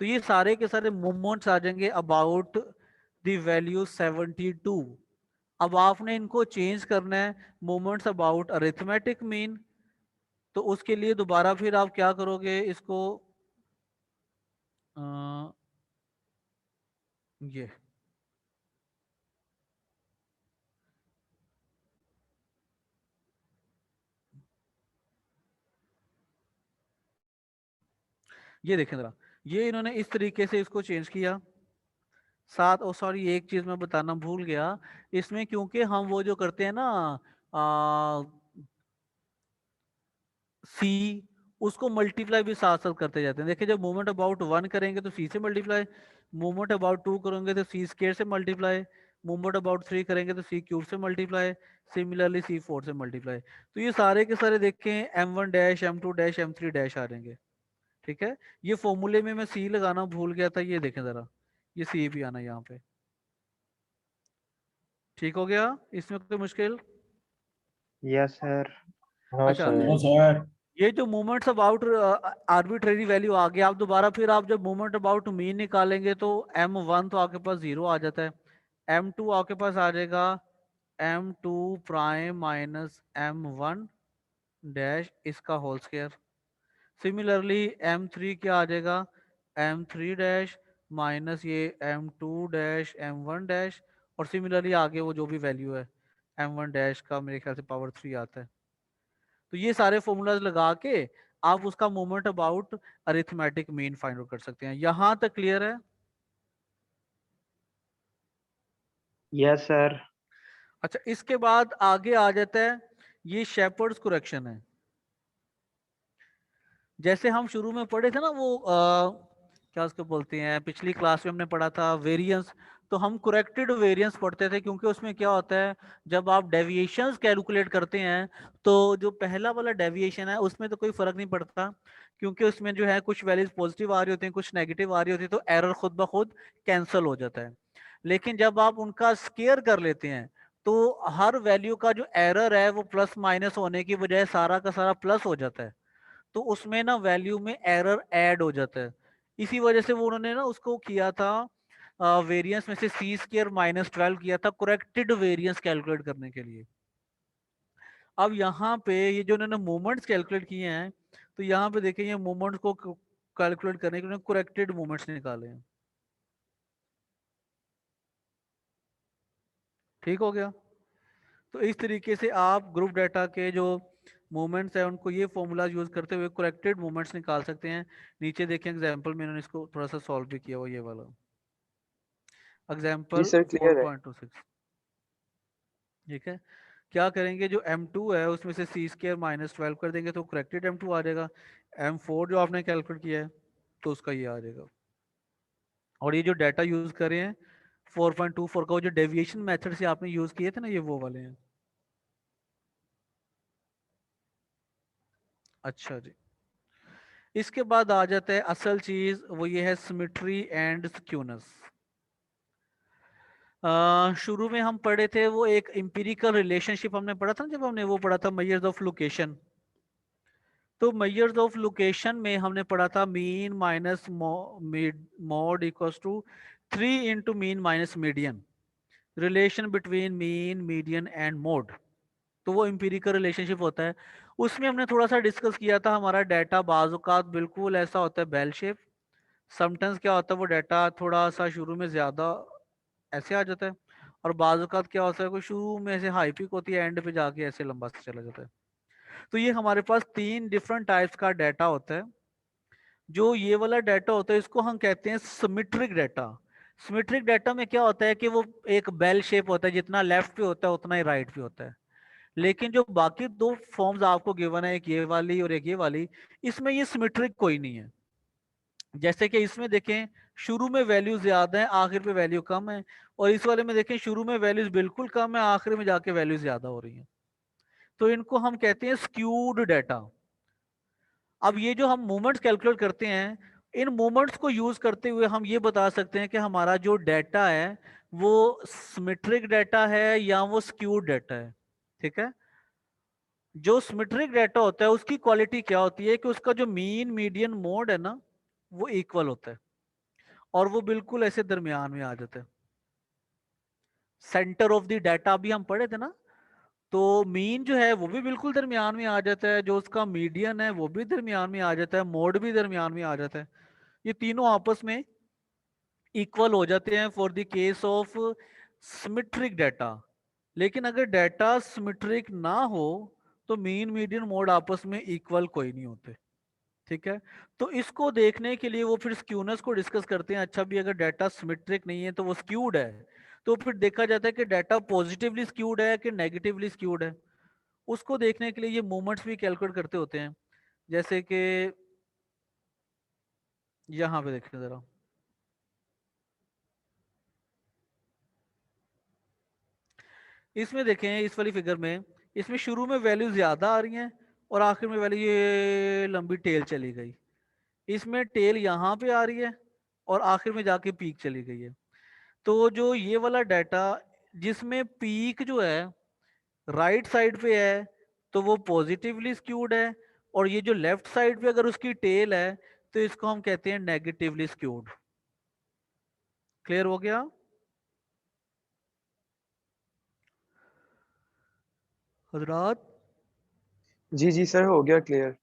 तो ये सारे के सारे मोमेंट्स आ जाएंगे अबाउट द वैल्यू 72। अब आपने इनको चेंज करना है मोमेंट्स अबाउट अरिथमेटिक मीन, तो उसके लिए दोबारा फिर आप क्या करोगे, इसको ये देखें जरा, ये इन्होंने इस तरीके से इसको चेंज किया। साथ, ओ सॉरी एक चीज मैं बताना भूल गया, इसमें क्योंकि हम वो जो करते हैं ना सी, उसको मल्टीप्लाई भी साथ साथ करते जाते हैं। देखिए जब मूवमेंट अबाउट 1 करेंगे तो सी से मल्टीप्लाई, मूवमेंट अबाउट 2 करेंगे तो सी स्क्वायर से मल्टीप्लाई, मूवमेंट अबाउट 3 करेंगे तो सी क्यूब से मल्टीप्लाई, सिमिलरली सी 4 से मल्टीप्लाई। तो ये सारे के सारे देखें m1 dash m2 dash m3 dash आ जाएंगे, ठीक है। ये फॉर्मूले में मैं सी लगाना भूल गया था, ये देखें जरा, ये सी भी आना यहाँ पे, ठीक हो गया, इसमें कोई मुश्किल? Yes sir. हाँ अच्छा, सर। No, sir. ये जो मोमेंट्स अबाउट आर्बिट्रेरी वैल्यू आ गया, आप दोबारा फिर आप जब मोमेंट अबाउट मीन निकालेंगे तो m1 तो आपके पास 0 आ जाता है, m2 आपके पास आ जाएगा m2 prime minus m1 dash इसका होल स्क्वायर। सिमिलरली m3 क्या आ जाएगा, m3 डैश माइनस ये m2 डैश m1 डैश, और सिमिलरली आगे वो जो भी वैल्यू है m1 डैश का मेरे ख्याल से पावर 3 आता है। तो ये सारे फॉर्मूलाज लगा के आप उसका moment about arithmetic mean find out कर सकते हैं। यहां तक क्लियर है? Yes sir. अच्छा, इसके बाद आगे आ जाता है ये शेपर्ड्स करेक्शन है। जैसे हम शुरू में पढ़े थे ना वो क्या उसको बोलते हैं, पिछली क्लास में हमने पढ़ा था वेरिएंस, तो हम करेक्टेड वेरिएंस पढ़ते थे, क्योंकि उसमें क्या होता है जब आप डेविएशंस कैलकुलेट करते हैं तो जो पहला वाला डेविएशन है उसमें तो कोई फर्क नहीं पड़ता, क्योंकि उसमें जो है कुछ वैल्यूज पॉजिटिव आ रही होती हैं कुछ नेगेटिव आ रही होती है, तो एरर खुद ब खुद कैंसिल हो जाता है। लेकिन जब आप उनका स्केयर कर लेते हैं तो हर वैल्यू का जो एरर है वो प्लस माइनस होने की बजाय सारा का सारा प्लस हो जाता है, तो उसमें ना वैल्यू में एरर ऐड हो जाता है। इसी वजह से वो उन्होंने ना उसको किया था वेरिएंस में से सी स्क्वायर माइनस 12 किया था करेक्टेड वेरिएंस कैलकुलेट करने के लिए। अब यहाँ पे ये जो उन्होंने मोमेंट्स कैलकुलेट किए हैं, तो यहाँ पे देखिए ये मोमेंट्स को कैलकुलेट करने के लिए करेक्टेड मोमेंट्स निकाले हैं, ठीक हो गया। तो इस तरीके से आप ग्रुप डाटा के जो मोमेंट्स है उनको ये फॉर्मूला यूज करते हुए करेक्टेड मोमेंट्स निकाल सकते हैं। नीचे देखें एग्जांपल में इन्होंने इसको थोड़ा सा सॉल्व भी किया हुआ, ये वाला एग्जांपल जी सर, क्लियर है। 4.26, ठीक है। क्या करेंगे, जो m2 है उसमें से c² - 12 कर देंगे तो करेक्टेड m2 आ जाएगा। m4 जो आपने कैलकुलेट किया है तो उसका ये आ जाएगा। और ये जो डाटा यूज कर रहे हैं 4.24 का, वो जो डेविएशन मेथड से आपने यूज किए थे ना, ये वो वाले हैं। अच्छा जी, इसके बाद आ जाता है असल चीज, वो ये है सिमेट्री एंड स्क्यूनेस। शुरू में हम पढ़े थे वो एक एम्पिरिकल रिलेशनशिप हमने पढ़ा था ना, जब हमने वो पढ़ा था मेजर्स ऑफ लोकेशन। तो मेजर्स ऑफ लोकेशन में हमने पढ़ा था mean minus mode equals to 3 into mean minus median, relation between mean median and mode. तो वो एम्पिरिकल रिलेशनशिप होता है। उसमें हमने थोड़ा सा डिस्कस किया था, हमारा डाटा बाजुकात बिल्कुल ऐसा होता है बेल शेप। समटाइम्स क्या होता है, वो डाटा थोड़ा सा शुरू में ज्यादा ऐसे आ जाता है, और बाजुकात क्या होता है, कोई शुरू में ऐसे हाई पिक होती है, एंड पे जाके ऐसे लंबा सा चला जाता है। तो ये हमारे पास 3 डिफरेंट टाइप्स का डाटा होता है। जो ये वाला डाटा होता है इसको हम कहते हैं सिमेट्रिक डाटा। सिमेट्रिक डाटा में क्या होता है कि वो एक बेल शेप होता है, जितना लेफ्ट पे होता है उतना ही राइट पे होता है। लेकिन जो बाकी दो फॉर्म्स आपको गिवन है, एक ये वाली और एक ये वाली, इसमें ये सिमेट्रिक कोई नहीं है। जैसे कि इसमें देखें शुरू में वैल्यू ज्यादा है, आखिर पे वैल्यू कम है, और इस वाले में देखें शुरू में वैल्यूज बिल्कुल कम है, आखिर में जाके वैल्यू ज्यादा हो रही है। तो इनको हम कहते हैं स्क्यूड डाटा। अब ये जो हम मोमेंट्स कैलकुलेट करते हैं, इन मोमेंट्स को यूज करते हुए हम ये बता सकते हैं कि हमारा जो डाटा है वो सिमेट्रिक डाटा है या वो स्क्यूड डाटा है। ठीक है, जो सिमेट्रिक डाटा होता है उसकी क्वालिटी क्या होती है कि उसका जो मीन मीडियन मोड है ना, वो इक्वल होता है, और वो बिल्कुल ऐसे दरमियान में आ जाता है। सेंटर ऑफ द डाटा भी हम पढ़े थे ना, तो मीन जो है वो भी बिल्कुल दरमियान में आ जाता है, जो उसका मीडियन है वो भी दरमियान में आ जाता है, मोड भी दरमियान में आ जाता है। ये तीनों आपस में इक्वल हो जाते हैं for the case of symmetric data. लेकिन अगर डाटा सिमेट्रिक ना हो तो मीन मीडियन मोड आपस में इक्वल कोई नहीं होते। ठीक है, तो इसको देखने के लिए वो फिर स्क्यूनेस को डिस्कस करते हैं। अच्छा भी अगर डाटा सिमेट्रिक नहीं है तो वो स्क्यूड है, तो फिर देखा जाता है कि डाटा पॉजिटिवली स्क्यूड है कि नेगेटिवली स्क्यूड है। उसको देखने के लिए ये मोमेंट्स भी कैलकुलेट करते होते हैं। जैसे कि यहाँ पे देखिए जरा, इसमें देखें इस वाली फिगर में, इसमें शुरू में वैल्यू ज्यादा आ रही हैं और आखिर में वैल्यू ये लंबी टेल चली गई। इसमें टेल यहाँ पे आ रही है और आखिर में जाके पीक चली गई है। तो जो ये वाला डाटा जिसमें पीक जो है राइट साइड पे है तो वो पॉजिटिवली स्क्यूड है, और ये जो लेफ्ट साइड पे अगर उसकी टेल है तो इसको हम कहते हैं नेगेटिवली स्क्यूड। क्लियर हो गया? हजरात जी जी सर, हो गया क्लियर।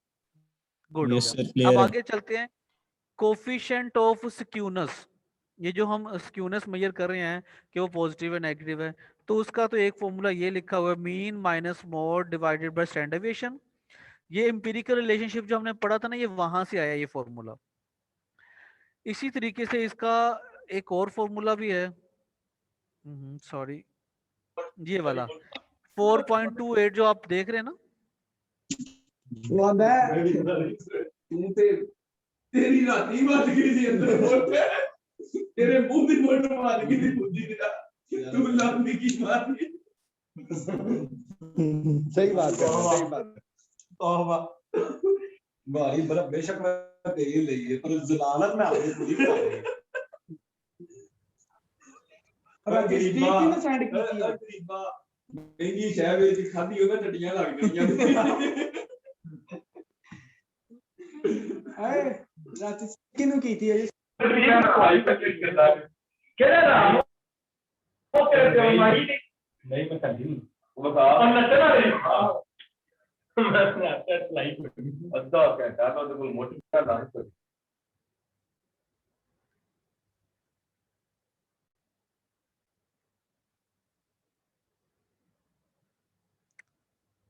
गुड हो यस गया। सर, अब क्लियर है। आगे चलते हैं, कोफिशिएंट ऑफ स्क्यूनेस। ये जो हम स्क्यूनेस मेजर कर रहे हैं कि वो पॉजिटिव है नेगेटिव है, तो उसका तो एक फॉर्मूला ये लिखा हुआ है, mean minus mode divided by standard deviation. ये एम्पिरिकल रिलेशनशिप जो हमने पढ़ा था ना, ये वहां से आया ये फॉर्मूला। इसी तरीके से इसका एक और फॉर्मूला भी है, सॉरी, ये वाला 4.28 जो आप देख रहे हैं ना, तेरी राती बन गई थी अंदर मोटे तेरे मुंह दी मोटर मार गई थी बुद्धि तेरा तू लंबी की मारी सही बात है, सही बात है। तौबा भाई बड़ा बेशक मैं तेरी ली है पर जलालत में आपने पूरी कर दी अरे गरीबा ने सेंड की थी गरीबा महंगी चाय बेच खादी होगा टटियां लग गईਆਂ आए राती किनु की थी अजी टटियां भाई पे कितना केड़ा नाम वो करते हो मारी नहीं मैं कर दी वो बता और नचना नहीं मैं नाचता लाइव अद्धा घंटा तो कोई मोटी का डांस कर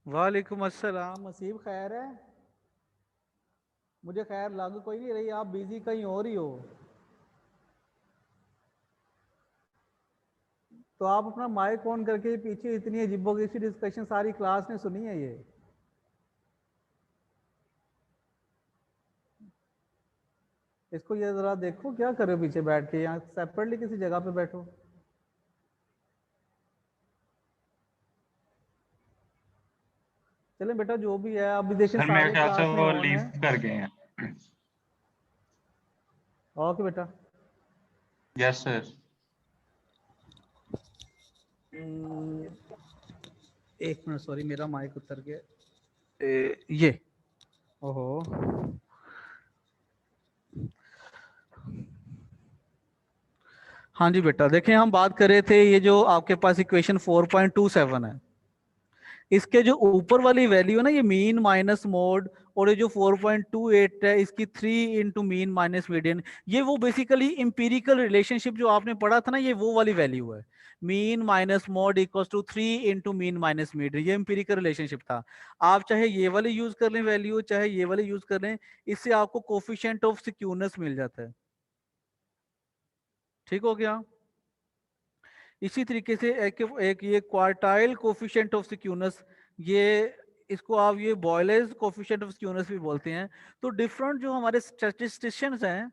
वालेकुम अस्सलाम। नसीब खैर है? मुझे खैर लग कोई नहीं रही, आप बिजी कहीं और ही हो। तो तो आप अपना माइक ऑन करके पीछे इतनी अजीबोगरीबी डिस्कशन सारी क्लास ने सुनी है ये। इसको ये जरा देखो क्या कर रहे हो पीछे बैठ के, यहाँ सेपरेटली किसी जगह पे बैठो। चले बेटा जो भी है अभी देखें सर मेरे सारे ख्याल से क्लास में वो ऑन लीव है। कर गए हैं। ओके बेटा। Yes sir. एक मिनट सॉरी मेरा माइक उतर गया। ये ओहो हाँ जी बेटा, देखें हम बात कर रहे थे ये जो आपके पास इक्वेशन 4.27 है, इसके जो ऊपर वाली वैल्यू है ना, ये मीन माइनस मोड, और ये जो 4.28 है इसकी 3 इंटू मीन माइनस मीडियन, ये वो बेसिकली इंपीरिकल रिलेशनशिप जो आपने पढ़ा था ना, ये वो वाली वैल्यू है। Mean minus mode equals to 3 into mean minus median, ये इंपीरिकल रिलेशनशिप था। आप चाहे ये वाले यूज कर लें वैल्यू, चाहे ये वाले यूज कर लें, इससे आपको कोफिशिएंट ऑफ सिक्यूरनेस मिल जाता है। ठीक हो गया। इसी तरीके से एक ये क्वार्टाइल कोफिशिएंट ऑफ सिक्यूरनेस, ये इसको आप ये बॉयलेज कोफिशिएंट ऑफ सिक्यूरनेस भी बोलते हैं। तो डिफरेंट जो हमारे स्टैटिस्टिशियंस हैं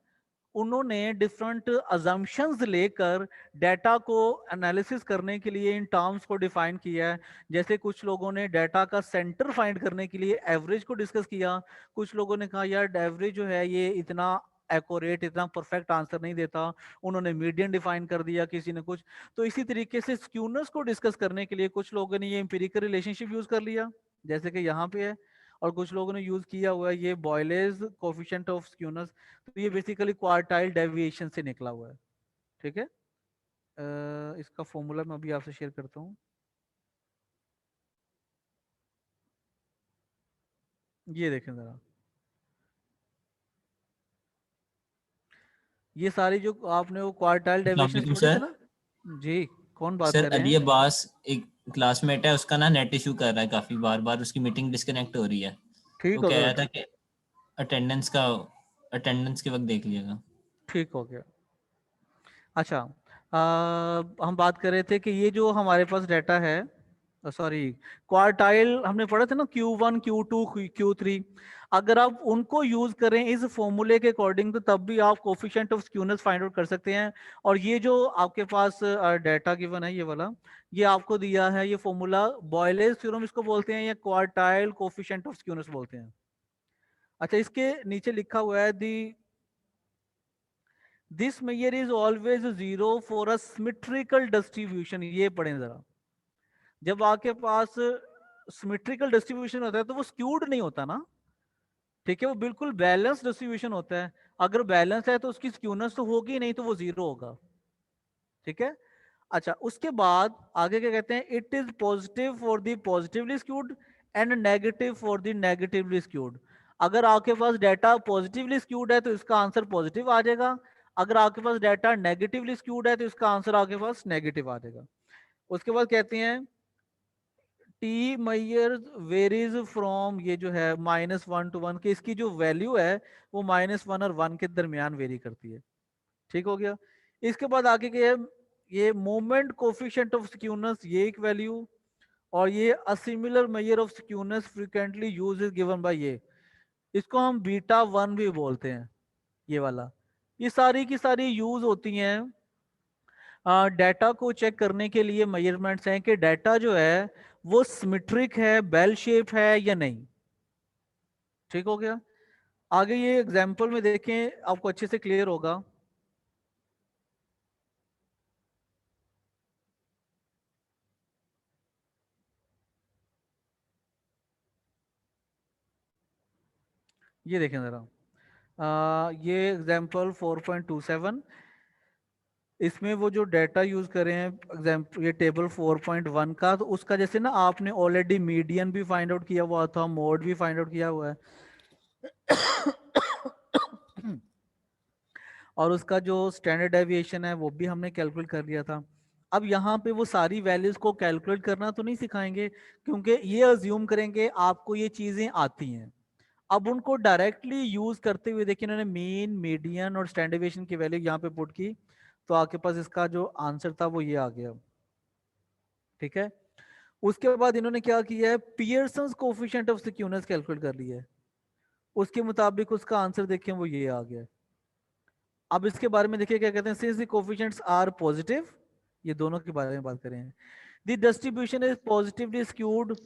उन्होंने डिफरेंट अजम्पशंस लेकर डाटा को एनालिसिस करने के लिए इन टर्म्स को डिफाइन किया है। जैसे कुछ लोगों ने डाटा का सेंटर फाइंड करने के लिए एवरेज को डिस्कस किया, कुछ लोगों ने कहा यार एवरेज जो है ये इतना एक्यूरेट, इतना परफेक्ट आंसर नहीं देता, उन्होंने मीडियन डिफाइन कर दिया किसी ने कुछ। तो इसी तरीके से स्क्यूनेस को डिस्कस करने के लिए कुछ लोगों ने ये एम्पिरिकल रिलेशनशिप यूज कर लिया जैसे कि यहाँ पे है, और कुछ लोगों ने यूज किया हुआ है ये बॉयलेज कोफिशिएंट ऑफ स्क्यूनेस। तो ये बेसिकली क्वार्टाइल डेविएशन से निकला हुआ है। ठीक है, इसका फॉर्मूला मैं अभी आपसे शेयर करता हूँ। ये देखें जरा, ये सारी जो आपने वो क्वार्टाइल डेविएशन वालेकुम पढ़े थे सर। ना जी, कौन बात सर कर रहे अली हैं? अब्बास एक क्लासमेट है, उसका ना नेट इशू कर रहा है काफी, बार बार उसकी मीटिंग डिस्कनेक्ट हो रही है। ठीक वो हो कह गया रहा था बेटा, कि अटेंडेंस के वक्त देख लीजिएगा। ठीक हो गया। अच्छा, हम बात कर रहे थे कि ये जो हमारे पास डाटा है, सॉरी क्वार्टाइल हमने पढ़ा था ना, Q1 Q2 Q3, अगर आप उनको यूज करें इस फॉर्मूले के अकॉर्डिंग तो तब भी आप coefficient of skewness find out कर सकते हैं। और ये जो आपके पास डाटा गिवन है ये वाला, ये आपको दिया है ये फॉर्मूला, बॉयलेज थ्योरम इसको बोलते हैं या क्वार्टाइल कोफिशिएंट ऑफ स्क्यूनेस बोलते हैं। अच्छा, इसके नीचे लिखा हुआ है the this measure is always zero for a symmetrical distribution. ये पढ़ें जरा, जब आपके पास सिमेट्रिकल डिस्ट्रीब्यूशन होता है तो वो स्क्यूड नहीं होता ना, ठीक है, वो बिल्कुल बैलेंस डिस्ट्रीब्यूशन होता है। अगर बैलेंस है तो उसकी स्क्यूनेस तो होगी नहीं, तो वो जीरो होगा। ठीक है। अच्छा, उसके बाद आगे क्या कहते हैं, it is positive for the positively skewed and negative for the negatively skewed. अगर आपके पास डाटा पॉजिटिवली स्क्यूड है तो इसका आंसर पॉजिटिव आ जाएगा, अगर आपके पास डाटा नेगेटिवली स्क्यूड है तो इसका आंसर आपके पास नेगेटिव आ जाएगा। उसके बाद कहते हैं टी मैयर वेरीज फ्रॉम, ये जो है -1 to 1, कि इसकी जो वैल्यू है वो -1 और 1 के दरमियान वेरी करती है। ठीक हो गया। इसके बाद आगे के ये मोमेंट कोफिशिएंट ऑफ स्क्यूनेस, ये एक वैल्यू, और ये a similar measure of skewness frequently use is given by ये, इसको हम β1 भी बोलते हैं, ये वाला। ये सारी की सारी यूज होती हैं डाटा को चेक करने के लिए, मेजरमेंट्स हैं कि डाटा जो है वो सिमेट्रिक है, बेल शेप है या नहीं। ठीक हो गया। आगे ये एग्जांपल में देखें, आपको अच्छे से क्लियर होगा। ये देखें जरा, ये एग्जांपल 4.27, इसमें वो जो डाटा यूज करे हैं एग्जाम्पल ये टेबल 4.1 का, तो उसका जैसे ना आपने ऑलरेडी मीडियन भी फाइंड आउट किया हुआ था, मोड भी फाइंड आउट किया हुआ है और उसका जो स्टैंडर्ड डेविएशन है वो भी हमने कैलकुलेट कर लिया था। अब यहाँ पे वो सारी वैल्यूज को कैलकुलेट करना तो नहीं सिखाएंगे, क्योंकि ये अज्यूम करेंगे आपको ये चीजें आती हैं। अब उनको डायरेक्टली यूज करते हुए देखिए, इन्होंने मीन, मीडियन और स्टैंडर्ड डेविएशन की वैल्यू यहाँ पे पुट की, तो आपके पास इसका जो आंसर था वो ये आ गया। ठीक है। उसके बाद इन्होंने क्या किया है, Pearson's coefficient of skewness calculate कर लिया है। उसके मुताबिक उसका आंसर देखें वो ये आ गया। अब इसके बारे में देखिए क्या कहते हैं, since the coefficients are positive, ये दोनों के बारे में बात करें हैं, the distribution is positively skewed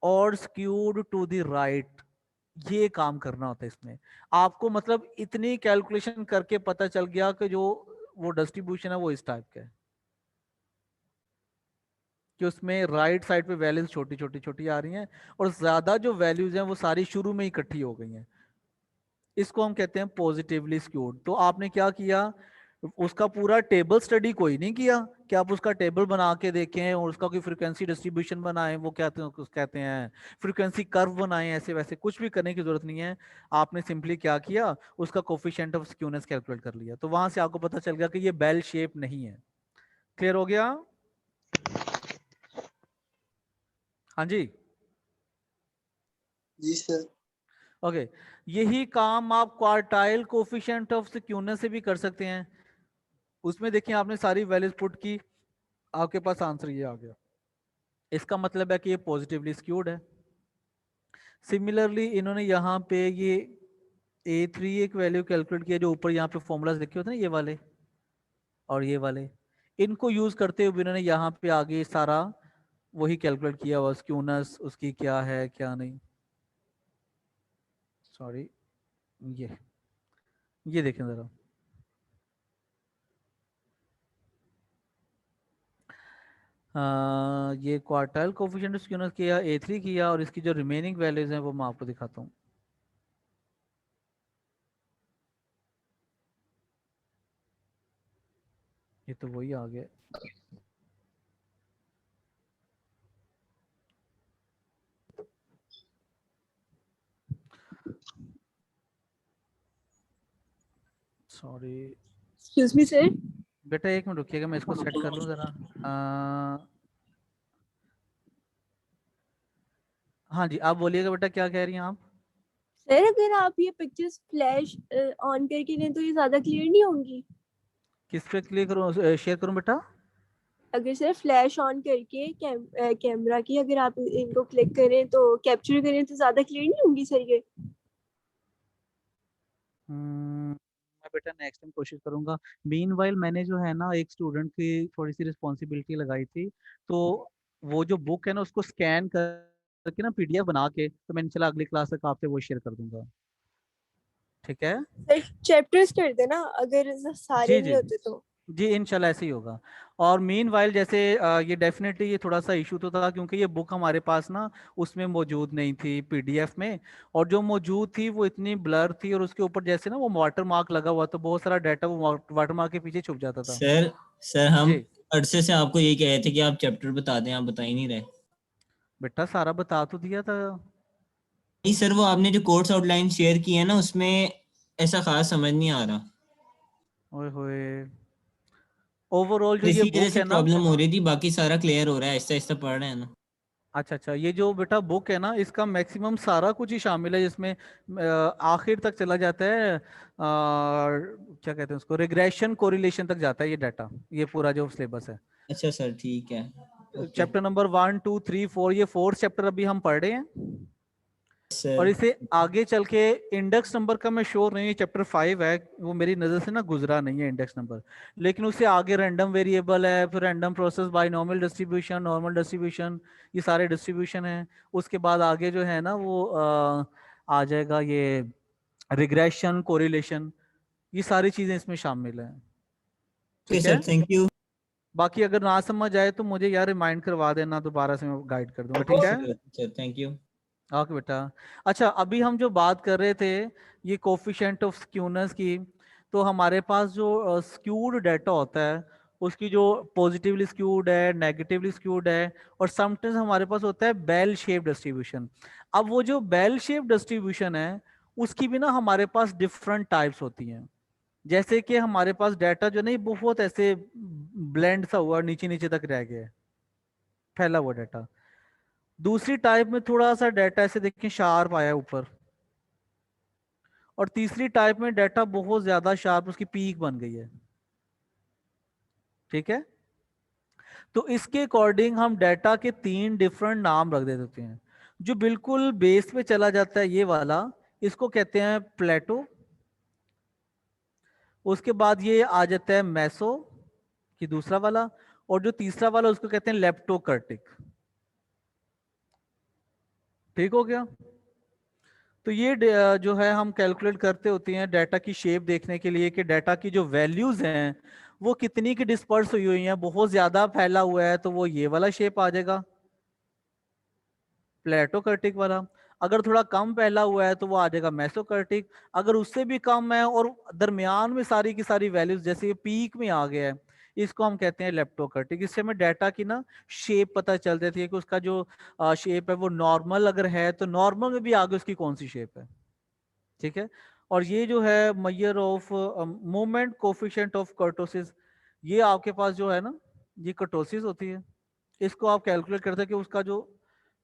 और स्क्यूड टू द राइट। ये काम करना होता है इसमें आपको, मतलब इतनी कैलकुलेशन करके पता चल गया कि जो वो डिस्ट्रीब्यूशन है वो इस टाइप का है कि उसमें राइट साइड पे वैल्यूज छोटी छोटी छोटी आ रही हैं और ज्यादा जो वैल्यूज हैं वो सारी शुरू में ही इकट्ठी हो गई हैं। इसको हम कहते हैं पॉजिटिवली स्क्यूड। तो आपने क्या किया, उसका पूरा टेबल स्टडी कोई नहीं किया कि आप उसका टेबल बना के देखें और उसका कोई फ्रीक्वेंसी डिस्ट्रीब्यूशन बनाएं, वो कहते हैं फ्रीक्वेंसी कर्व बनाएं, ऐसे वैसे कुछ भी करने की जरूरत नहीं है। आपने सिंपली क्या किया, उसका कोफिशिएंट ऑफ स्क्यूनेस कैलकुलेट कर लिया। तो वहां से आपको पता चल गया कि ये बेल शेप नहीं है। क्लियर हो गया? हाँ जी जी सर। ओके। यही काम आप क्वार्टाइल कोफिशिएंट ऑफ स्क्यूनेस से भी कर सकते हैं। उसमें देखिए आपने सारी वैल्यूज पुट की, आपके पास आंसर ये आ गया, इसका मतलब है कि ये पॉजिटिवली स्क्यूड है। सिमिलरली इन्होंने यहाँ पे ये A3 एक वैल्यू कैलकुलेट किया, जो ऊपर यहाँ पे फॉर्मूलाज लिखे होते हैं ना, ये वाले और ये वाले, इनको यूज करते हुए इन्होंने यहाँ पे आगे सारा वही कैलकुलेट किया हुआ, स्क्यूनेस उसकी क्या है क्या नहीं। सॉरी, ये देखें जरा, ये क्वार्टाइल कोफिशिएंट स्क्यूनेस किया, A3 किया, और इसकी जो रिमेनिंग वैल्यूज हैं वो मैं आपको दिखाता हूँ। ये तो वही आ गया। Sorry excuse me sir. बेटा एक मिनट रुकिएगा, मैं इसको सेट कर लूँ जरा। हाँ जी, आप बोलिएगा बेटा, क्या कह रही हैं आप? सर अगर आप ये पिक्चर्स फ्लैश ऑन करके लें तो ये ज्यादा क्लियर नहीं होंगी? किस पे क्लिक करूँ, शेयर करूँ बेटा? अगर सर फ्लैश ऑन करके कैमरा की अगर आप इनको क्लिक करें तो कैप्चर करें तो ज्यादा क्लियर नहीं होंगी सर ये? मैं बेटा नेक्स्ट टाइम कोशिश करूंगा। मीनवाइल मैंने जो है ना एक स्टूडेंट की थोड़ी सी रिस्पॉन्सिबिलिटी लगाई थी, तो वो जो बुक है ना उसको स्कैन करके ना PDF बना के, तो मैंने चला अगली क्लास तक आपसे वो शेयर कर दूंगा। ठीक है सर चैप्टर्स कर देना अगर सारे जी नहीं जी होते तो। जी, इंशाल्लाह ऐसे ही होगा। और मीनवाइल जैसे ये डेफिनेटली ये थोड़ा सा इशू तो था क्योंकि ये बुक हमारे पास ना उसमें मौजूद नहीं थी PDF में, और जो मौजूद थी वो इतनी ब्लर थी और उसके ऊपर जैसे ना वो वाटर मार्क लगा हुआ, तो बहुत सारा डाटा वो वाटर मार्क के पीछे छुप जाता था। सर हम जी अरसे से आपको यही कह रहे थे कि आप चैप्टर बता दें, आप बता ही नहीं रहे। बेटा सारा बता तो दिया था। नहीं सर, वो आपने जो कोर्स आउटलाइन शेयर की है ना उसमें ऐसा खास समझ नहीं आ रहा, ओए होए, ओवरऑल जो ये इसी वजह बुक से है ना, प्रॉब्लम हो रही थी, बाकी सारा क्लियर हो रहा है, आहिस्ता आहिस्ता पढ़ रहे हैं ना। अच्छा, ये जो बेटा बुक है ना इसका मैक्सिमम सारा कुछ ही शामिल है, जिसमें आखिर तक चला जाता है, क्या कहते हैं उसको, रिग्रेशन कोरिलेशन तक जाता है ये डाटा, ये पूरा जो सिलेबस है। अच्छा सर ठीक है, ओके चैप्टर नंबर 1 2 3 4, ये 4th चैप्टर अभी हम पढ़ रहे हैं। और सर। इसे आगे चल के इंडेक्स नंबर का मैं श्योर नहीं, चैप्टर 5 है, वो मेरी नज़र से ना गुजरा नहीं है इंडेक्स नंबर, लेकिन उससे आगे रैंडम वेरिएबल है, फिर random process, binomial distribution, normal distribution, ये सारे डिस्ट्रीब्यूशन है। उसके बाद आगे जो है ना वो आ जाएगा ये रिग्रेशन कोरिलेशन, ये सारी चीज़ें इसमें शामिल हैं। ओके ठीक सर, है, थैंक यू। बाकी अगर ना समझ आए तो मुझे यार रिमाइंड करवा देना, दोबारा से मैं गाइड कर दूंगा। ठीक है सर थैंक यू। ओके बेटा। अच्छा, अभी हम जो बात कर रहे थे ये कोफिशिएंट ऑफ स्क्यूनेस की, तो हमारे पास जो स्क्यूड डाटा होता है उसकी जो पॉजिटिवली स्क्यूड है, नेगेटिवली स्क्यूड है, और समटाइम्स हमारे पास होता है बेल शेप डिस्ट्रीब्यूशन। अब वो जो बेल शेप डिस्ट्रीब्यूशन है उसकी भी ना हमारे पास डिफरेंट टाइप्स होती हैं। जैसे कि हमारे पास डाटा जो नहीं बहुत ऐसे ब्लेंड सा हुआ, नीचे नीचे तक रह गया है, फैला हुआ डाटा। दूसरी टाइप में थोड़ा सा डाटा ऐसे देखें शार्प आया है ऊपर, और तीसरी टाइप में डाटा बहुत ज्यादा शार्प, उसकी पीक बन गई है। ठीक है, तो इसके अकॉर्डिंग हम डाटा के 3 डिफरेंट नाम रख देते हैं। जो बिल्कुल बेस पे चला जाता है ये वाला, इसको कहते हैं प्लेटो। उसके बाद ये आ जाता है मेसो कि दूसरा वाला, और जो तीसरा वाला उसको कहते हैं लेप्टोकर्टिक। ठीक हो गया। तो ये जो है हम कैलकुलेट करते होते हैं डाटा की शेप देखने के लिए कि डाटा की जो वैल्यूज हैं वो कितनी की डिस्पर्स हुई हुई हैं। बहुत ज्यादा फैला हुआ है तो वो ये वाला शेप आ जाएगा, प्लेटोकर्टिक वाला। अगर थोड़ा कम फैला हुआ है तो वो आ जाएगा मेसोकर्टिक। अगर उससे भी कम है और दरमियान में सारी की सारी वैल्यूज जैसे पीक में आ गया है, इसको हम कहते हैं लेप्टोकर्टिक। इससे हमें डाटा की ना शेप पता चल जाती है कि उसका जो शेप है वो नॉर्मल अगर है तो नॉर्मल में भी आगे उसकी कौन सी शेप है। ठीक है। और ये जो है measure of moment coefficient of kurtosis, ये आपके पास जो है ना ये कर्टोसिस होती है। इसको आप कैलकुलेट करते हैं कि उसका जो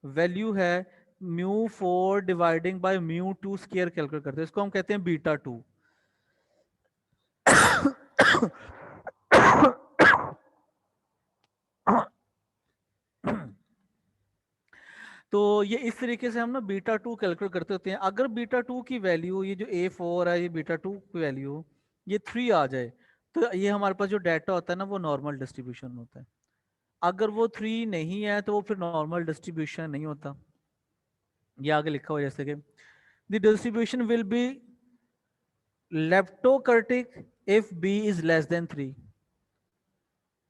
वैल्यू है μ4 डिवाइडिंग बाय μ2 स्क्वायर कैलकुलेट करते हैं। इसको हम कहते हैं बीटा 2। तो ये इस तरीके से हम ना बीटा 2 कैलकुलेट करते होते हैं। अगर बीटा 2 की वैल्यू ये जो A4 है, ये बीटा 2 की वैल्यू ये 3 आ जाए तो ये हमारे पास जो डाटा होता है ना वो नॉर्मल डिस्ट्रीब्यूशन होता है। अगर वो 3 नहीं है तो वो फिर नॉर्मल डिस्ट्रीब्यूशन नहीं होता। ये आगे लिखा हुआ है जैसे कि the distribution will be leptokurtic if B is less than 3।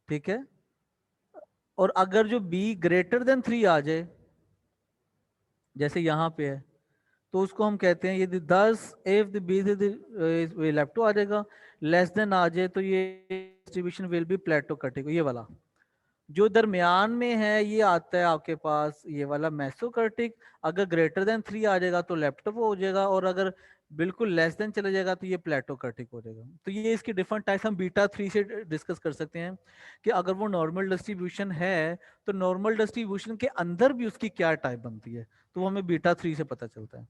ठीक है। और अगर जो B ग्रेटर देन 3 आ जाए जैसे यहाँ पे है तो उसको हम कहते हैं ये 10 इफ द बी लेप्टो आ जाएगा, लेस देन आ जाए तो ये डिस्ट्रीब्यूशन विल बी प्लेटोकर्टिक। ये वाला जो दरमियान में है ये आता है आपके पास ये वाला मेसोकर्टिक। अगर ग्रेटर देन 3 आ जाएगा तो लेप्टो हो जाएगा, और अगर बिल्कुल लेस देन चले जाएगा तो ये प्लेटोकर्टिक हो जाएगा। तो ये इसकी डिफरेंट टाइप्स हम बीटा 3 से डिस्कस कर सकते हैं कि अगर वो नॉर्मल डिस्ट्रीब्यूशन है तो नॉर्मल डिस्ट्रीब्यूशन के अंदर भी उसकी क्या टाइप बनती है, तो वो हमें बीटा 3 से पता चलता है।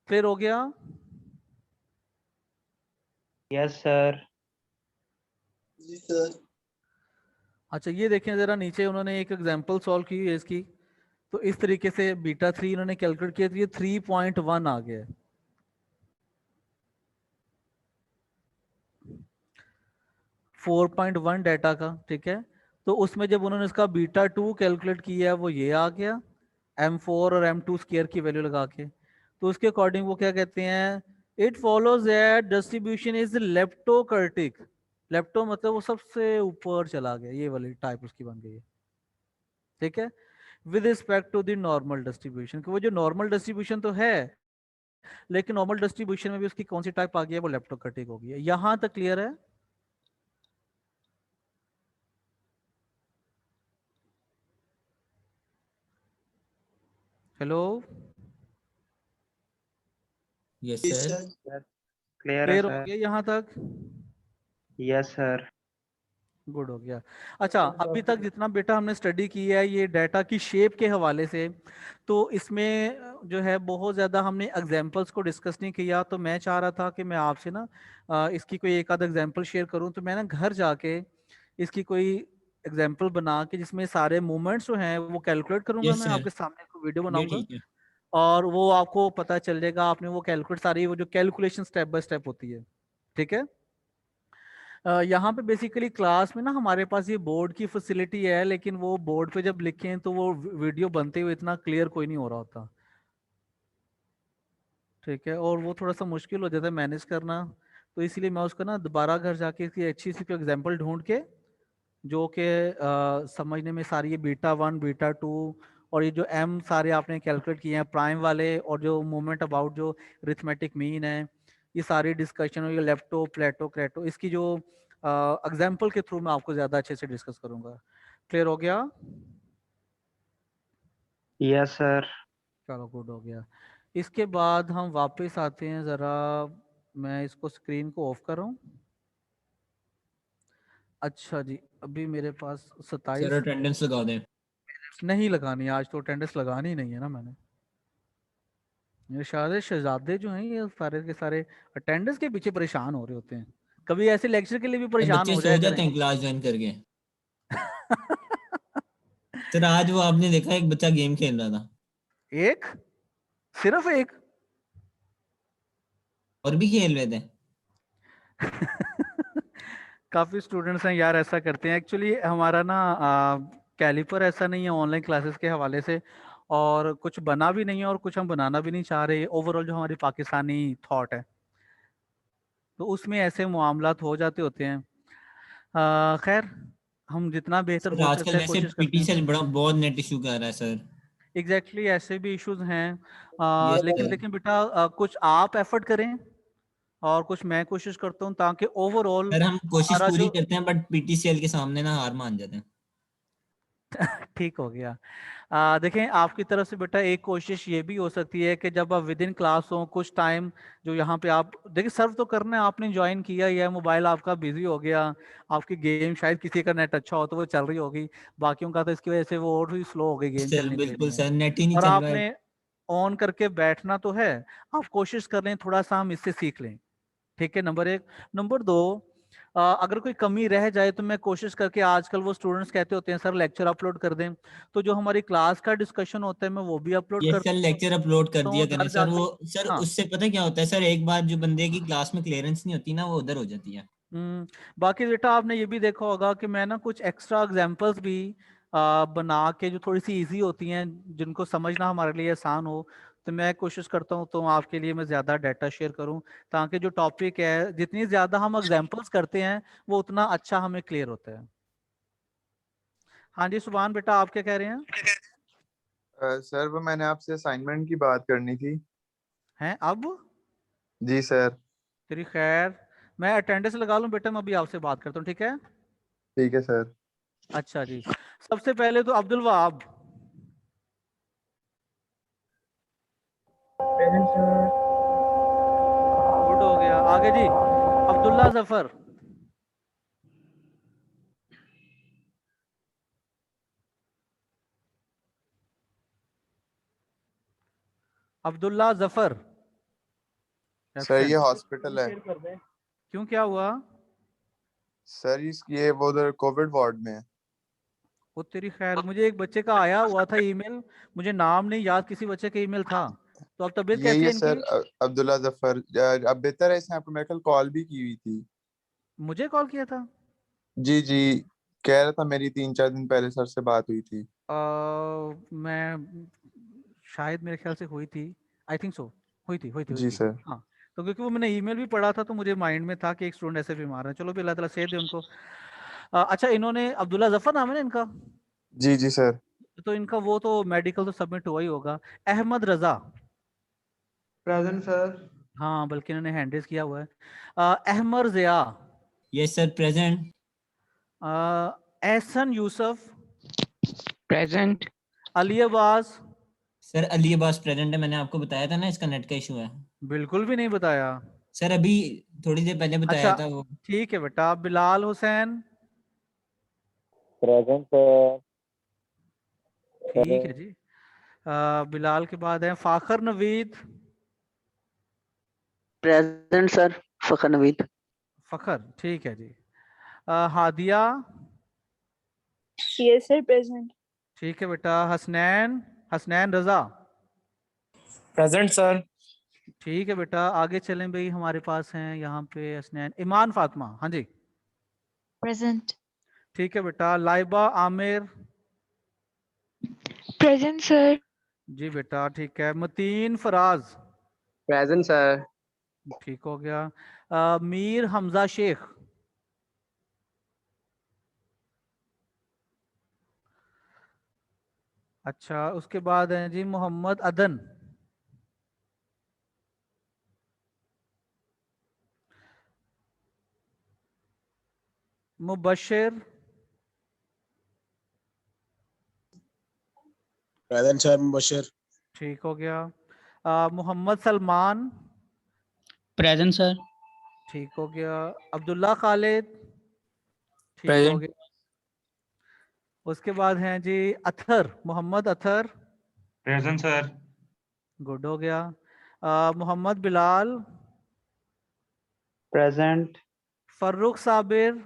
क्लियर हो गया? Yes sir. जी सर। अच्छा ये देखें जरा नीचे उन्होंने एक एग्जांपल सॉल्व की है इसकी। तो इस तरीके से बीटा 3 इन्होंने कैलकुलेट किया तो ये 3.1 आ गया है। 4.1 डाटा का। ठीक है। तो उसमें जब उन्होंने इसका बीटा 2 कैलकुलेट किया वो ये आ गया M4 और M2 स्क्वायर की वैल्यू लगा के। तो उसके अकॉर्डिंग वो क्या कहते हैं, it follows that distribution is leptokurtic. Lepto मतलब वो सबसे ऊपर चला गया, ये वाली टाइप उसकी बन गई है। ठीक है। With respect to the normal distribution, वो जो नॉर्मल डिस्ट्रीब्यूशन तो है लेकिन नॉर्मल डिस्ट्रीब्यूशन में भी उसकी कौन सी टाइप आ गई है, वो लेप्टोकर्टिक हो गई है। यहां तक क्लियर है? हेलो यस जी सर। सर। क्लियर है क्लियर हो सर। गया यहाँ तक? Yes sir. गुड हो गया। अच्छा अभी तक जितना बेटा हमने स्टडी की है ये डाटा की शेप के हवाले से, तो इसमें जो है बहुत ज़्यादा हमने एग्जांपल्स को डिस्कस नहीं किया। तो मैं चाह रहा था कि मैं आपसे ना इसकी कोई एक आध एग्जांपल शेयर करूं। तो मैं ना घर जाके इसकी कोई एग्जांपल बना के जिसमें सारे मूवमेंट्स जो हैं वो कैलकुलेट करूंगा। यस मैं सर, आपके सामने को वीडियो ये बनाऊंगा ठीक है। और वो आपको पता चल जाएगा। आपने वो कैलकुलेट सारी वो जो कैलकुलेशन स्टेप बाय स्टेप होती है। ठीक है। यहाँ पे बेसिकली क्लास में ना हमारे पास ये बोर्ड की फैसिलिटी है, लेकिन वो बोर्ड पे जब लिखें तो वो वीडियो बनते हुए इतना क्लियर कोई नहीं हो रहा होता। ठीक है। और वो थोड़ा सा मुश्किल हो जाता है मैनेज करना। तो इसलिए मैं उसका ना दोबारा घर जाके इसकी अच्छी सी एग्जांपल ढूंढ के जो कि समझने में सारी ये बीटा 1 बीटा 2 और ये जो एम सारे आपने कैलकुलेट किए हैं प्राइम वाले, और जो मूवमेंट अबाउट जो अरिथमेटिक मीन है, ये सारी डिस्कशन और ये लेप्टो प्लेटो क्रेटो इसकी जो एग्जांपल के थ्रू मैं आपको ज़्यादा अच्छे से डिस्कस करूंगा। क्लियर हो गया? Yes sir. चलो गुड हो गया। इसके बाद हम वापस आते हैं, ज़रा मैं इसको स्क्रीन को ऑफ कर रहा हूँ। अच्छा जी अभी मेरे पास सर 27 अटेंडेंस लगा दें। नहीं लगानी, आज तो अटेंडेंस लगानी नहीं है ना मैंने। मेरे शायद शहजादे जो हैं ये सारे के सारे अटेंडेंस के पीछे परेशान हो रहे होते हैं। कभी ऐसे लेक्चर के लिए भी परेशान बच्चे हो सो जाया जाते करें। हैं क्लास ज्वाइन करके। सर आज वो आपने देखा एक बच्चा गेम खेल रहा था, एक, सिर्फ एक? और भी खेल रहे थे। काफी स्टूडेंट्स हैं यार ऐसा करते हैं। एक्चुअली हमारा ना कैलिपर ऐसा नहीं है ऑनलाइन क्लासेस के हवाले से, और कुछ बना भी नहीं है और कुछ हम बनाना भी नहीं चाह रहे। ओवरऑल जो हमारी पाकिस्तानी थॉट है, तो उसमें ऐसे मामलात हो जाते होते हैं। खैर, हम जितना बेहतर सर हो आजकल सकता है वैसे कोशिश करते पीटी हैं। से बड़ा बहुत नेट इशू कर रहा है सर। एग्जैक्टली ऐसे भी इश्यूज हैं। ये लेकिन सर, लेकिन बेटा कुछ आप एफर्ट करें और कुछ मैं कोशिश करता हूँ, ताकि ओवरऑल सर हम कोशिश हमारा पूरी जो करते हैं बट पीटीसीएल के सामने ना हार मान जाते हैं। ठीक हो गया। देखें, आपकी तरफ से बेटा एक कोशिश ये भी हो सकती है कि जब आप विद इन क्लास हो कुछ टाइम, जो यहाँ पे आप देखिए सर्व तो करना है, आपने ज्वाइन किया ही है, मोबाइल आपका बिजी हो गया, आपकी गेम शायद किसी का नेट अच्छा हो तो वो चल रही होगी, बाकियों का तो इसकी वजह से वो और भी स्लो हो गई गेम सर चलने के बिल्कुल लिए। सर, नेट ही नहीं और चल रहा है। आपने ऑन करके बैठना तो है, आप कोशिश कर लें थोड़ा सा हम इससे सीख लें। ठीक है, नंबर एक। नंबर दो, अगर कोई कमी रह जाए तो मैं कोशिश करके, आजकल वो स्टूडेंट्स कहते होते हैं सर लेक्चर अपलोड कर दें, तो जो हमारी क्लास का डिस्कशन होता है मैं वो भी अपलोड ये सर करता लेक्चर अपलोड कर दिया हूँ करें घर सर। वो जाके। सर हाँ। उससे पता क्या होता है सर, एक बार जो बंदे की क्लास में क्लियरेंस नहीं होती ना, वो उधर हो जाती है। बाकी बेटा आपने ये भी देखा होगा कि मैं ना कुछ एक्स्ट्रा एग्जांपल्स भी बना के, जो थोड़ी सी इजी होती हैं, जिनको समझना हमारे लिए आसान हो, तो मैं कोशिश करता हूँ तो आपके लिए मैं ज़्यादा डाटा शेयर करूँ, ताकि जो टॉपिक है जितनी ज़्यादा हम एग्जांपल्स करते हैं वो उतना अच्छा हमें क्लियर होता है। हाँ जी सुभान बेटा, आप क्या कह रहे हैं? सर वो मैंने आपसे असाइनमेंट की बात करनी थी। हैं अब? जी सर। तेरी खैर, मैं अटेंडेंस लगा लूँ बेटा, मैं अभी आपसे बात करता हूँ, ठीक है? ठीक है सर। अच्छा जी, सबसे पहले तो अब्दुल वहाब। गुड हो गया। आगे जी, अब्दुल्ला जफर। अब्दुल्ला जफर सर ये एब्सेंट। हॉस्पिटल है। क्यों, क्या हुआ? सर ये वो उधर कोविड वार्ड में है। वो तेरी खैर, मुझे एक बच्चे का आया हुआ था ईमेल, मुझे नाम नहीं याद, किसी बच्चे का ईमेल था। तो अब तबीयत यही कैसी है है इनकी? सर, अब्दुल्ला जफर। अब बेहतर है, इसने आपको मेरे कल कॉल भी की हुई थी। मुझे कॉल किया था? जी जी, कह रहा था मेरी 3-4 दिन पहले सर से बात हुई थी। मैं शायद, मेरे ख्याल से हुई थी, आई थिंक सो, हुई जी थी। सर। हाँ, तो क्योंकि वो मैंने ईमेल भी पढ़ा था तो मुझे माइंड में था कि एक स्टूडेंट ऐसे बीमार है। चलो भी, अल्लाह ताला सेहत दे उनको। अच्छा, इन्होंने अब्दुल्ला जफर नाम है ना इनका, जी जी सर। तो इनका वो तो मेडिकल तो सबमिट हुआ ही होगा। अहमद रजा। Present sir. हाँ, बल्कि इन्होंने हैंड रेज किया हुआ है। Ahmed Zia. Yes sir present. Ehsan Yusuf. Present. Ali Abbas. Sir Ali Abbas present है, मैंने आपको बताया था ना इसका नेट का इशू है। बिल्कुल भी नहीं बताया। सर अभी थोड़ी देर पहले बताया अच्छा, था वो। ठीक है बेटा। बिलाल हुसैन। Present sir. ठीक है जी। बिलाल के बाद है फाखर नवीद। Present sir, Fakhar Naveed. फखर, ठीक है जी। हादिया। Yes sir, present. ठीक है बेटा। हसनैन, हसनैन रजा। Present sir. ठीक है बेटा। आगे चलें भाई, हमारे पास हैं यहाँ पे हसनैन। ईमान फातिमा। हाँ जी, प्रेजेंट। ठीक है बेटा। लाइबा आमिर। Present sir. जी बेटा, ठीक है। मतीन फराज। Present sir. ठीक हो गया। मीर हमजा शेख। अच्छा, उसके बाद है जी मोहम्मद अदन। मुबशिर। Present sir, Mubashir. ठीक हो गया। मोहम्मद सलमान। Present sir. ठीक हो गया। अब्दुल्ला खालिद। ठीक हो प्रेजेंट। गया। उसके बाद हैं जी Athar, Mohammad Athar. Present sir. Good हो गया। मोहम्मद बिलाल। प्रेजेंट। फर्रुख साबिर।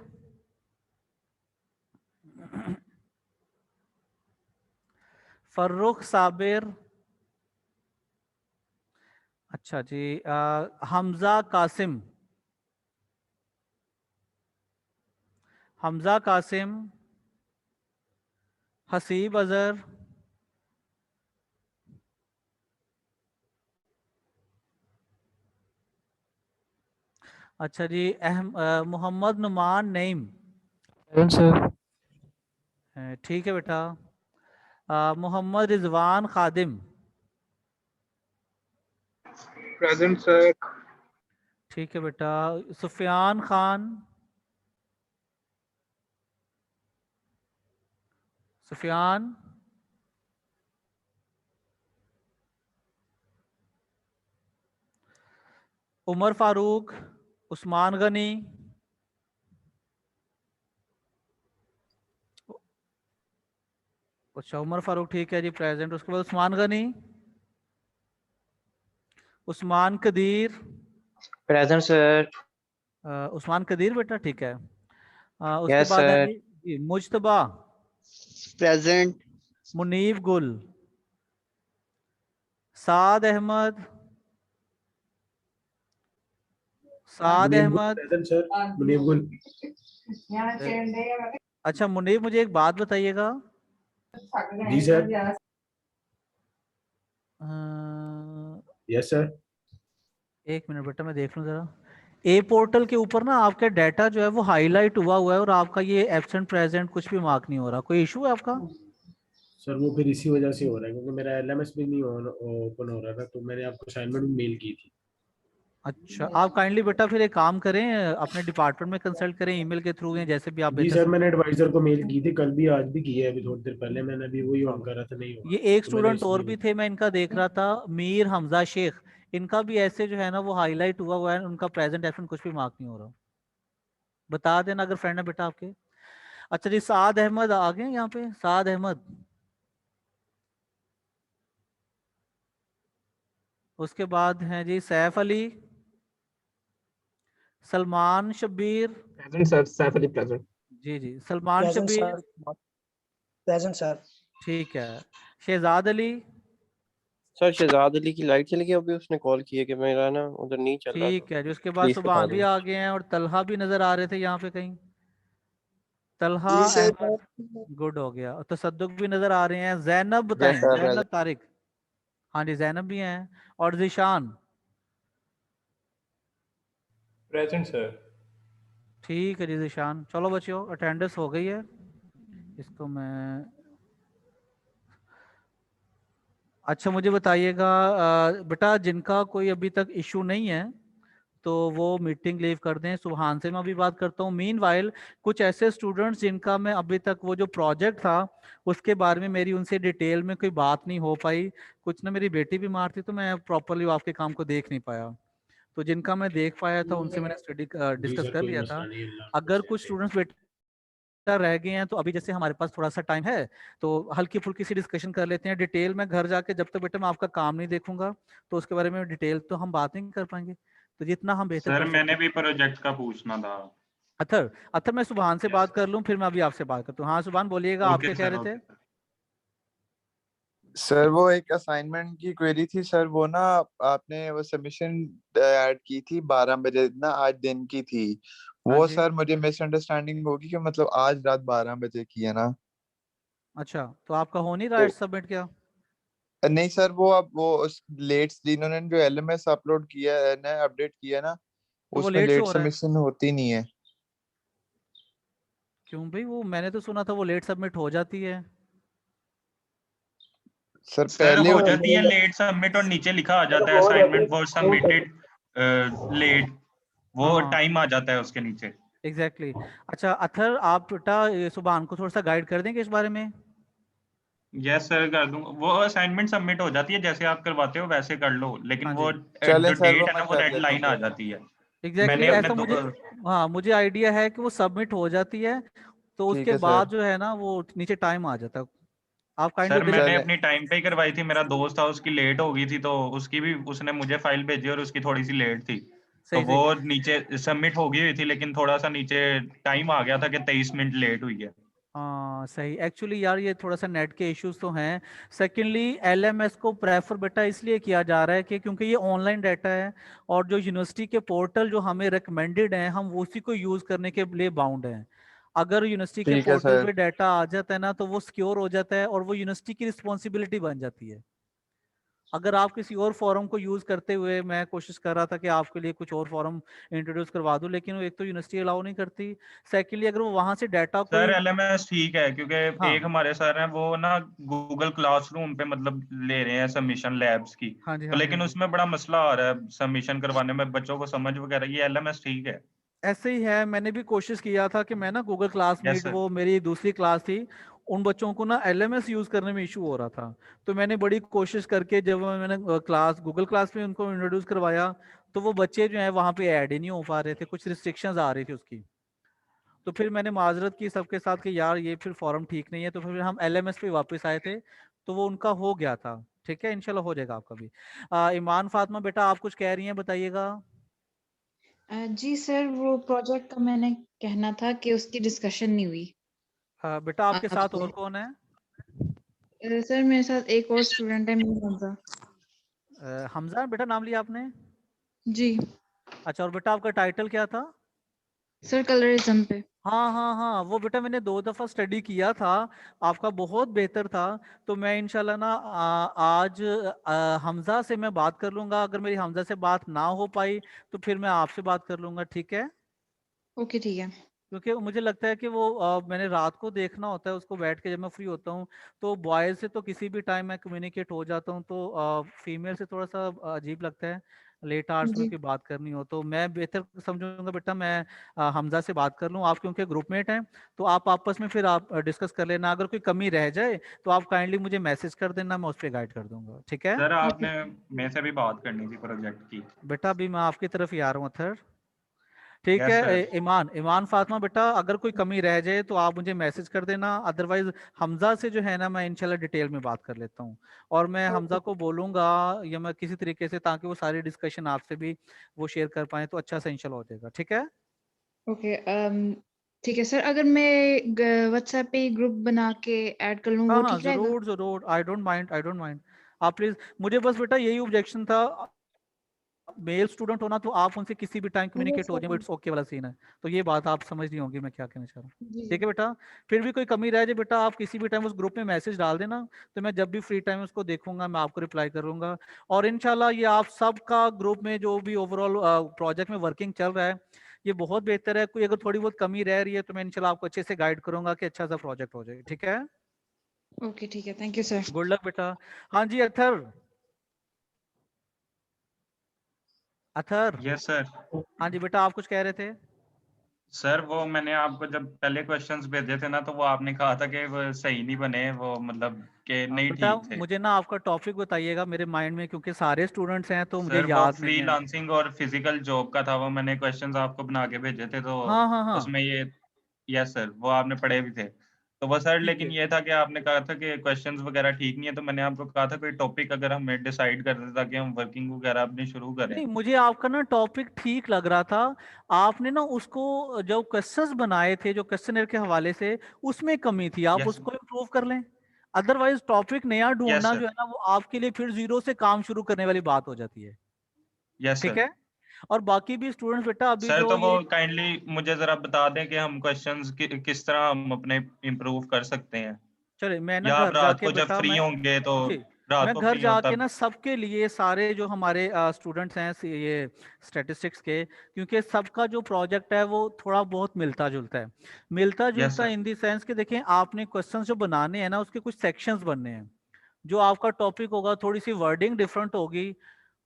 फर्रुख साबिर। अच्छा जी, हमजा कासिम। हमजा कासिम। हसीब अजहर। अच्छा जी, मोहम्मद नुमान नईम। सर। ठीक है बेटा। मोहम्मद रिजवान खादिम। Present sir. ठीक है बेटा। सुफियान खान। सुफियान। उमर फारूक। उस्मान गनी। अच्छा, उमर फारूक ठीक है जी, प्रेजेंट। उसके बाद उस्मान गनी। उस्मान कदीर। Present sir. उस्मान कदीर बेटा, ठीक है। उसके यस बाद है सर। जी Mujtaba. Present. Muneeb Gul. Saad Ahmed. Saad Ahmed. Present sir. Muneeb Gul. अच्छा मुनीब, मुझे एक बात बताइएगा। जी सर। Yes sir. एक मिनट बेटा, मैं देख लूँ जरा। ए पोर्टल के ऊपर ना आपका डाटा जो है वो हाईलाइट हुआ हुआ है और आपका ये एब्सेंट प्रेजेंट कुछ भी मार्क नहीं हो रहा। कोई इशू है आपका? सर वो फिर इसी वजह से हो रहा है क्योंकि मेरा एलएमएस भी नहीं ओपन हो रहा था, तो मैंने आपको असाइनमेंट में मेल की थी। अच्छा, आप काइंडली बेटा फिर एक काम करें, अपने डिपार्टमेंट में कंसल्ट करें ईमेल के थ्रू या जैसे भी आप जी बेहतर सर, मैंने एडवाइजर को मेल की थी, कल भी आज भी की है, अभी थोड़ी देर पहले मैंने भी वही ऑन करा था, नहीं हुआ। ये एक तो मैंने स्टूडेंट और भी इसलिए थे, मैं इनका देख रहा था, मीर हमजा शेख। इनका भी ऐसे जो है ना वो हाईलाइट हुआ हुआ है, उनका प्रेजेंट एब्सेंट कुछ भी मार्क नहीं हो रहा। बता देना अगर फ्रेंड है बेटा आपके। अच्छा जी, साद अहमद आ गए यहाँ पे। साद अहमद। उसके बाद हैं जी Saif Ali. Salman Shabbir. Present sir. Saif Ali present. जी जी, सलमान शब्बीर। Present sir. ठीक है। शहजाद अली। सर शहजाद अली की लाइट चली गई, अभी उसने कॉल किया कि मेरा ना उधर नहीं चल रहा, तो ठीक है जी, उसके बाद प्लीज बता सुभान भी दें। आ गए हैं और तलहा भी नजर आ रहे थे यहाँ पे कहीं। तलहा जी सर। अहमद। गुड हो गया। और तसद्दुक भी नजर आ रहे हैं। जैनब यस बताएं, सर जैनब तारिक। हाँ जी, जैनब भी हैं। और जिशान। Present sir. ठीक है जी जिशान। चलो बच्चों, अटेंडेंस हो गई है। इसको मैं, अच्छा मुझे बताइएगा बेटा, जिनका कोई अभी तक इशू नहीं है तो वो मीटिंग लीव कर दें। सुभान से मैं अभी बात करता हूँ। मीनवाइल कुछ ऐसे स्टूडेंट्स जिनका मैं अभी तक वो जो प्रोजेक्ट था उसके बारे में मेरी उनसे डिटेल में कोई बात नहीं हो पाई। कुछ ना मेरी बेटी बीमार थी तो मैं प्रॉपरली आपके काम को देख नहीं पाया। तो जिनका मैं देख पाया था उनसे मैंने स्टडी जी डिस्कस सर, कर कोई लिया था। मसला नहीं, अल्लाह अगर आपको कुछ सही स्टूडेंट्स बेटा रह गए हैं तो अभी जैसे हमारे पास थोड़ा सा टाइम है तो हल्की फुल्की सी डिस्कशन कर लेते हैं। डिटेल में घर जाके जब तक बेटा मैं आपका काम नहीं देखूंगा तो उसके बारे में डिटेल तो हम बात नहीं कर पाएंगे। तो जितना हम बेहतर सर कर मैंने सकते भी प्रोजेक्ट का पूछना था। हैं। अथर अथर मैं सुभान से बात कर लूं फिर मैं अभी आपसे बात करता हूँ। हाँ सुभान बोलिएगा, आप क्या ओके कह सर, रहे थे? Okay sir. सर वो एक असाइनमेंट की क्वेरी थी सर, वो ना आपने वो सबमिशन ऐड की थी 12 बजे ना, आज दिन की थी हाँ वो। जी। सर मुझे मिसअंडरस्टैंडिंग होगी कि मतलब आज रात 12 बजे की है ना। अच्छा, तो आपका हो नहीं रहा है तो सबमिट क्या? नहीं सर, वो अब वो उस लेट्स जिन्होंने जो एलएमएस अपलोड किया है ना, अपडेट किया है ना, तो वो उसमें लेट शो लेट हो रहा है सबमिशन होती नहीं है। क्यों भाई? वो मैंने तो सुना था वो लेट सबमिट हो जाती है। सर सर पहले हो होती जाती थी। है लेट सबमिट और नीचे लिखा आ जाता है असाइनमेंट फॉर सबमिटेड लेट, वो हाँ हाँ टाइम आ जाता है उसके नीचे। एग्जैक्टली अच्छा अथर, आप बेटा सुभान को थोड़ा सा गाइड कर देंगे इस बारे में? यस सर, कर दूंगा। वो असाइनमेंट सबमिट हो जाती है जैसे आप करवाते हो वैसे कर लो, लेकिन हाँ वो जी चले जो सर, वो डेट है ना मैं वो कर रेड लेता हूँ लाइन आ फिर। जाती है। एग्जैक्टली मैंने अपने ऐसा मुझे, हाँ मुझे आइडिया है कि वो सबमिट हो जाती है तो ठीक उसके है बाद सर। जो है ना वो नीचे टाइम आ जाता है। आप काइंडली सर उधर ही, मैंने चले। अपनी टाइम पे ही करवाई थी, मेरा दोस्त था उसकी लेट हो गई थी तो उसकी भी उसने मुझे फाइल भेजी और उसकी थोड़ी सी लेट थी तो सही वो सही। नीचे सबमिट हो गई हुई थी, लेकिन थोड़ा सा नीचे टाइम आ गया था कि 23 मिनट लेट हुई है। हाँ सही, एक्चुअली यार ये थोड़ा सा नेट के इश्यूज तो हैं। सेकेंडली एलएमएस को प्रेफर बेटा इसलिए किया जा रहा है कि क्योंकि ये ऑनलाइन डाटा है और जो यूनिवर्सिटी के पोर्टल जो हमें रिकमेंडेड हैं हम उसी को यूज करने के लिए बाउंड हैं। अगर यूनिवर्सिटी के ठीक है पोर्टल सर। पे डाटा आ जाता है ना तो वो सिक्योर हो जाता है और वो यूनिवर्सिटी की रिस्पॉन्सिबिलिटी बन जाती है। अगर आप किसी और फॉरम को यूज करते हुए, मैं कोशिश कर रहा था कि आपके लिए कुछ और फॉरम इंट्रोड्यूस करवा दूं, लेकिन वो एक तो यूनिवर्सिटी अलाउ नहीं करती, सेकेंडली अगर वो वहां से डाटा सर कोई एलएमएस ठीक है क्योंकि हाँ एक हमारे सर हैं वो ना गूगल क्लासरूम पे मतलब ले रहे हैं सबमिशन लैब्स की, हाँ जी तो हाँ जी हाँ लेकिन जी उसमें बड़ा मसला आ रहा है सबमिशन करवाने में बच्चों को समझ वगैरह। ये एलएमएस ठीक है? ऐसे ही है। मैंने भी कोशिश किया था कि मैं ना गूगल यस क्लासमीट, सर। वो मेरी दूसरी क्लास थी, उन बच्चों को ना एलएमएस यूज करने में इशू हो रहा था। तो मैंने बड़ी कोशिश करके जब मैंने क्लास गूगल क्लास में उनको इंट्रोड्यूस करवाया तो वो बच्चे जो है वहाँ पे ऐड ही नहीं हो पा रहे थे, कुछ रिस्ट्रिक्शंस आ रही थी उसकी। तो फिर मैंने माजरत की सबके साथ कि यार ये फिर फॉर्म ठीक नहीं है, तो फिर हम एलएमएस पे वापस आए थे तो वो उनका हो गया था। ठीक है, इंशाल्लाह हो जाएगा आपका भी। ईमान फातिमा बेटा आप कुछ कह रही हैं, बताइएगा। जी सर, वो प्रोजेक्ट का मैंने कहना था कि उसकी डिस्कशन नहीं हुई बेटा आपके साथ आपसे। और कौन है? सर मेरे साथ एक और स्टूडेंट है, मीर हमजा। हमजा बेटा नाम लिया आपने? जी अच्छा, और बेटा आपका टाइटल क्या था? सर, कलरिज्म पे। हाँ हाँ हाँ, वो बेटा मैंने 2 दफा स्टडी किया था, आपका बहुत बेहतर था। तो मैं इंशाल्लाह ना आज हमजा से मैं बात कर लूंगा, अगर मेरी हमजा से बात ना हो पाई तो फिर मैं आपसे बात कर लूंगा, ठीक है? ओके ठीक है। क्योंकि मुझे लगता है कि वो मैंने रात को देखना होता है उसको बैठ के जब मैं फ्री होता हूँ, तो बॉयज से तो किसी भी टाइम मैं कम्युनिकेट हो जाता हूँ, तो फीमेल से थोड़ा सा अजीब लगता है लेट आवर्स में जी कोई बात करनी हो। तो मैं बेहतर समझूंगा बेटा मैं हमजा से बात कर लूँ, आप क्योंकि ग्रुपमेट हैं तो आप आपस में फिर आप डिस्कस कर लेना, अगर कोई कमी रह जाए तो आप काइंडली मुझे मैसेज कर देना, मैं उस पर गाइड कर दूंगा, ठीक है? Sir okay. आपने मेरे से भी बात करनी थी प्रोजेक्ट की। बेटा अभी मैं आपकी तरफ ही आ रहा हूँ अथर। ठीक यस है। सर। ईमान फातिमा बेटा अगर कोई कमी रह जाए तो आप मुझे मैसेज कर देना, अदरवाइज हमजा से जो है ना मैं इंशाल्लाह डिटेल में बात कर लेता हूँ, और मैं हमजा को बोलूंगा या मैं किसी तरीके से, ताकि वो सारी डिस्कशन आपसे भी वो शेयर कर पाए तो अच्छा से इंशाल्लाह हो जाएगा, ठीक है? ओके ठीक है सर, अगर मैं व्हाट्सएप पे ग्रुप बना के ऐड कर लूँ हाँ वो हाँ ठीक रहेगा? जरूर जरूर, I don't mind, I don't mind. आप प्लीज, मुझे बस बेटा यही ऑब्जेक्शन था, मेल स्टूडेंट होना तो आप उनसे किसी भी टाइम वो कम्युनिकेट हो जाए, सर। इट्स ओके वाला सीन है। तो ये बात आप समझ नहीं होंगी मैं क्या कहना चाह रहा हूँ, जी ठीक है बेटा? फिर भी कोई कमी रह जाए बेटा आप किसी भी टाइम उस ग्रुप में मैसेज डाल देना, तो मैं जब भी फ्री टाइम उसको देखूंगा मैं आपको रिप्लाई करूंगा। और इंशाल्लाह ये आप सबका ग्रुप में जो भी ओवरऑल प्रोजेक्ट में वर्किंग चल रहा है ये बहुत बेहतर है। कोई अगर थोड़ी बहुत कमी रह रही है तो मैं इंशाल्लाह आपको अच्छे से गाइड करूंगा कि अच्छा सा प्रोजेक्ट हो जाए, ठीक है? ओके ठीक है, thank you sir. Good luck बेटा। हाँ जी अथर, अथर। Yes sir. हाँ जी बेटा आप कुछ कह रहे थे? सर वो मैंने आपको जब पहले क्वेश्चंस भेजे थे ना तो वो आपने कहा था कि वो सही नहीं बने, वो मतलब कि नहीं बेटा ठीक थे। मुझे ना आपका टॉपिक बताइएगा मेरे माइंड में, क्योंकि सारे स्टूडेंट्स हैं तो मुझे सर वो याद नहीं है। फ्रीलांसिंग और फिजिकल जॉब का था, वो मैंने क्वेश्चंस आपको बना के भेजे थे तो हाँ हाँ हाँ उसमें ये, यस सर, वो आपने पढ़े भी थे। तो वो सर ठीक लेकिन है। ये था कि आपने कहा था कि क्वेश्चंस वगैरह ठीक नहीं है, तो मैंने आपको कहा था कोई टॉपिक अगर हमें डिसाइड कर देता ताकि हम वर्किंग वगैरह अपनी शुरू करें। नहीं मुझे आपका ना टॉपिक ठीक लग रहा था, आपने ना उसको जो क्वेश्चंस बनाए थे जो क्वेश्चनर के हवाले से उसमें कमी थी, आप यस उसको इम्प्रूव कर लें। अदरवाइज टॉपिक नया यस ढूंढना सर। जो है ना वो आपके लिए फिर जीरो से काम शुरू करने वाली बात हो जाती है, यस ठीक सर। है? और बाकी भी स्टूडेंट्स बेटा अभी सर जो तो वो ये, काइंडली मुझे जरा बता दें कि हम क्वेश्चंस किस तरह हम अपने इम्प्रूव कर सकते हैं, चले मैं ना या आप घर रात जाके को जब बेटा फ्री मैं, होंगे तो जी रात मैं को घर फ्री हो जाके तब। ना सबके लिए सारे जो हमारे स्टूडेंट्स हैं ये स्टैटिस्टिक्स के, क्योंकि सबका जो प्रोजेक्ट है वो थोड़ा बहुत मिलता जुलता है, मिलता यस जुलता सर। इन दी सेंस कि देखें आपने क्वेश्चंस जो बनाने हैं ना उसके कुछ सेक्शंस बनने हैं, जो आपका टॉपिक होगा थोड़ी सी वर्डिंग डिफरेंट होगी,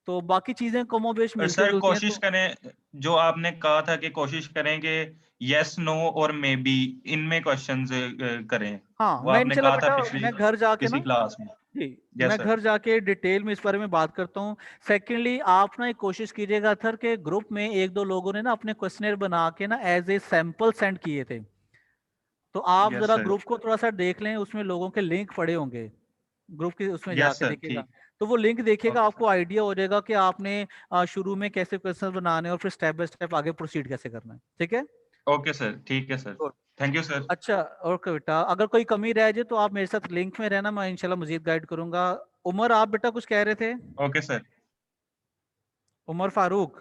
तो बाकी चीजें कमोबेश और मिलती सर जुलती हैं। कोशिश तो करें, जो आपने कहा था कि कोशिश करें कि यस नो और मे बी इनमें क्वेश्चंस करें, हाँ वो मैं आपने इंशाल्लाह कहा था बेटा पिछली मैं घर जाके किसी ना, क्लास में। जी मैं यस सर। घर जाके डिटेल में इस बारे में बात करता हूँ। सेकेंडली आप ना एक कोशिश कीजिएगा सर के ग्रुप में एक दो लोगों ने ना अपने क्वेश्चनर बना के ना एज ए सैंपल सेंड किए थे, तो आप यस जरा सर। ग्रुप को थोड़ा सा देख लें, उसमें लोगों के लिंक पड़े होंगे, ग्रुप के उसमें यस जाके सर देखिएगा। ठीक। तो वो लिंक देखिएगा, ओके सर। आपको आइडिया हो जाएगा कि आपने शुरू में कैसे क्वेश्चन बनाने और फिर स्टेप बाय स्टेप आगे प्रोसीड कैसे करना है, ठीक है? ओके सर ठीक है सर। Thank you sir. अच्छा ओके बेटा, अगर कोई कमी रह जाए तो आप मेरे साथ लिंक में रहना, मैं इंशाल्लाह मजीद गाइड करूंगा। उमर आप बेटा कुछ कह रहे थे? Okay sir. Umar Farooq.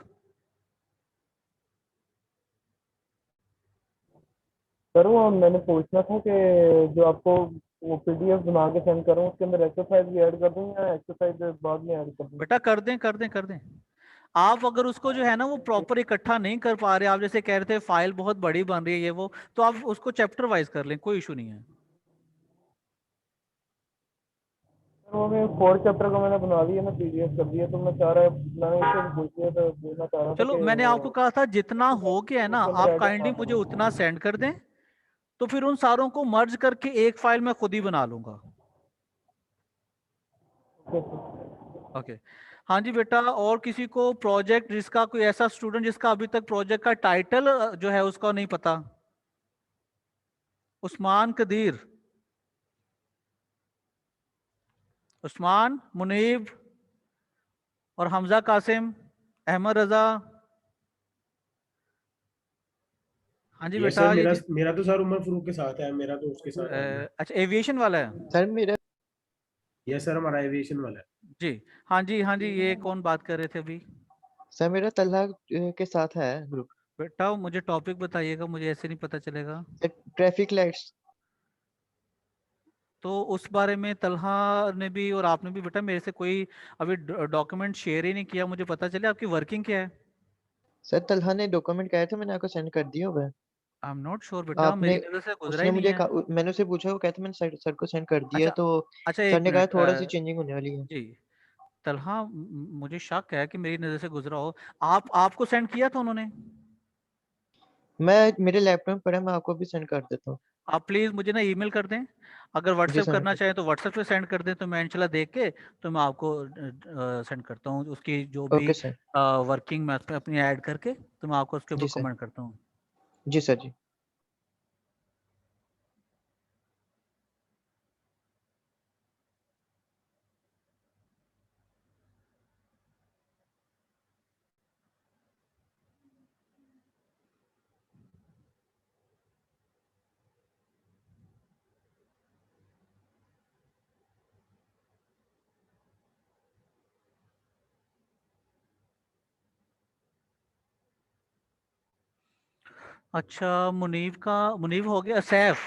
Sir वो मैंने पूछना था कि जो आपको वो पीडीएफ बना के सेंड करूँ उसके अंदर एक्सरसाइज भी ऐड कर दूँ या एक्सरसाइज बाद में ऐड कर दूँ? बेटा कर दें कर दें कर दें। आप अगर उसको जो है ना वो प्रॉपर इकट्ठा नहीं कर पा रहे, आप जैसे कह रहे थे फाइल बहुत बड़ी बन रही है ये वो, तो आप उसको चैप्टर वाइज कर लें, कोई इशू नहीं है। वो मैं 4 चैप्टर का मैंने बना दिया ना, पीडीएफ कर दिया, तो मैं चाह रहा मैंने इससे पूछ लिया तो पूछना चाह रहा था चलो कि मैंने आपको कहा था जितना हो गया है ना उसके अंदर आप ऐड काइंडली मुझे उतना सेंड कर दें, तो फिर उन सारों को मर्ज करके एक फाइल मैं खुद ही बना लूंगा। ओके हाँ जी बेटा, और किसी को प्रोजेक्ट जिसका कोई ऐसा स्टूडेंट जिसका अभी तक प्रोजेक्ट का टाइटल जो है उसका नहीं पता? उस्मान कदीर, उस्मान, मुनीब और हमजा कासिम, अहमद रजा। हाँ जी ये बेटा सर ये मेरा तो सर उमर फारूक के साथ है, मेरा तो उसके साथ है। अच्छा एविएशन वाला है? सर मेरा ये सर हमारा एविएशन वाला है। जी हाँ जी, ये कौन बात कर रहे थे अभी? सर मेरा तलहा के साथ है ग्रुप। बेटा मुझे टॉपिक बताइएगा, मुझे ऐसे नहीं पता चलेगा। Traffic lights. तो उस बारे में तलहा ने भी और आपने भी बेटा मेरे से कोई अभी डॉक्यूमेंट शेयर ही नहीं किया, मुझे पता चले आपकी वर्किंग क्या है। सर तलहा ने डॉक्यूमेंट कहा था, मैंने आपको सेंड कर दिया हुआ है। आई एम नॉट श्योर बेटा, मेरी नजर से गुजरा उसने ही नहीं मुझे है। मैंने उसे पूछा, वो कहता मैंने सर को सेंड कर दिया, अच्छा तो अच्छा सर एक ने कहा मिनट थोड़ा सी चेंजिंग होने वाली है। जी तलहा मुझे शक है कि मेरी नजर से गुजरा हो। आपको सेंड किया था उन्होंने? मैं मेरे लैपटॉप में पड़ा, मैं आपको भी सेंड कर देता हूँ। आप प्लीज मुझे ना ईमेल कर दें, अगर जी व्हाट्सएप सर। करना चाहें तो व्हाट्सएप पे सेंड कर दें, तो मैं इंशाल्लाह देख के तो मैं आपको सेंड करता हूँ उसकी जो भी ओके सर। वर्किंग मैं उसमें अपनी ऐड करके तो मैं आपको उसके जी ऊपर सर। कमेंट करता हूँ। जी सर जी। अच्छा मुनीब हो गया। सैफ,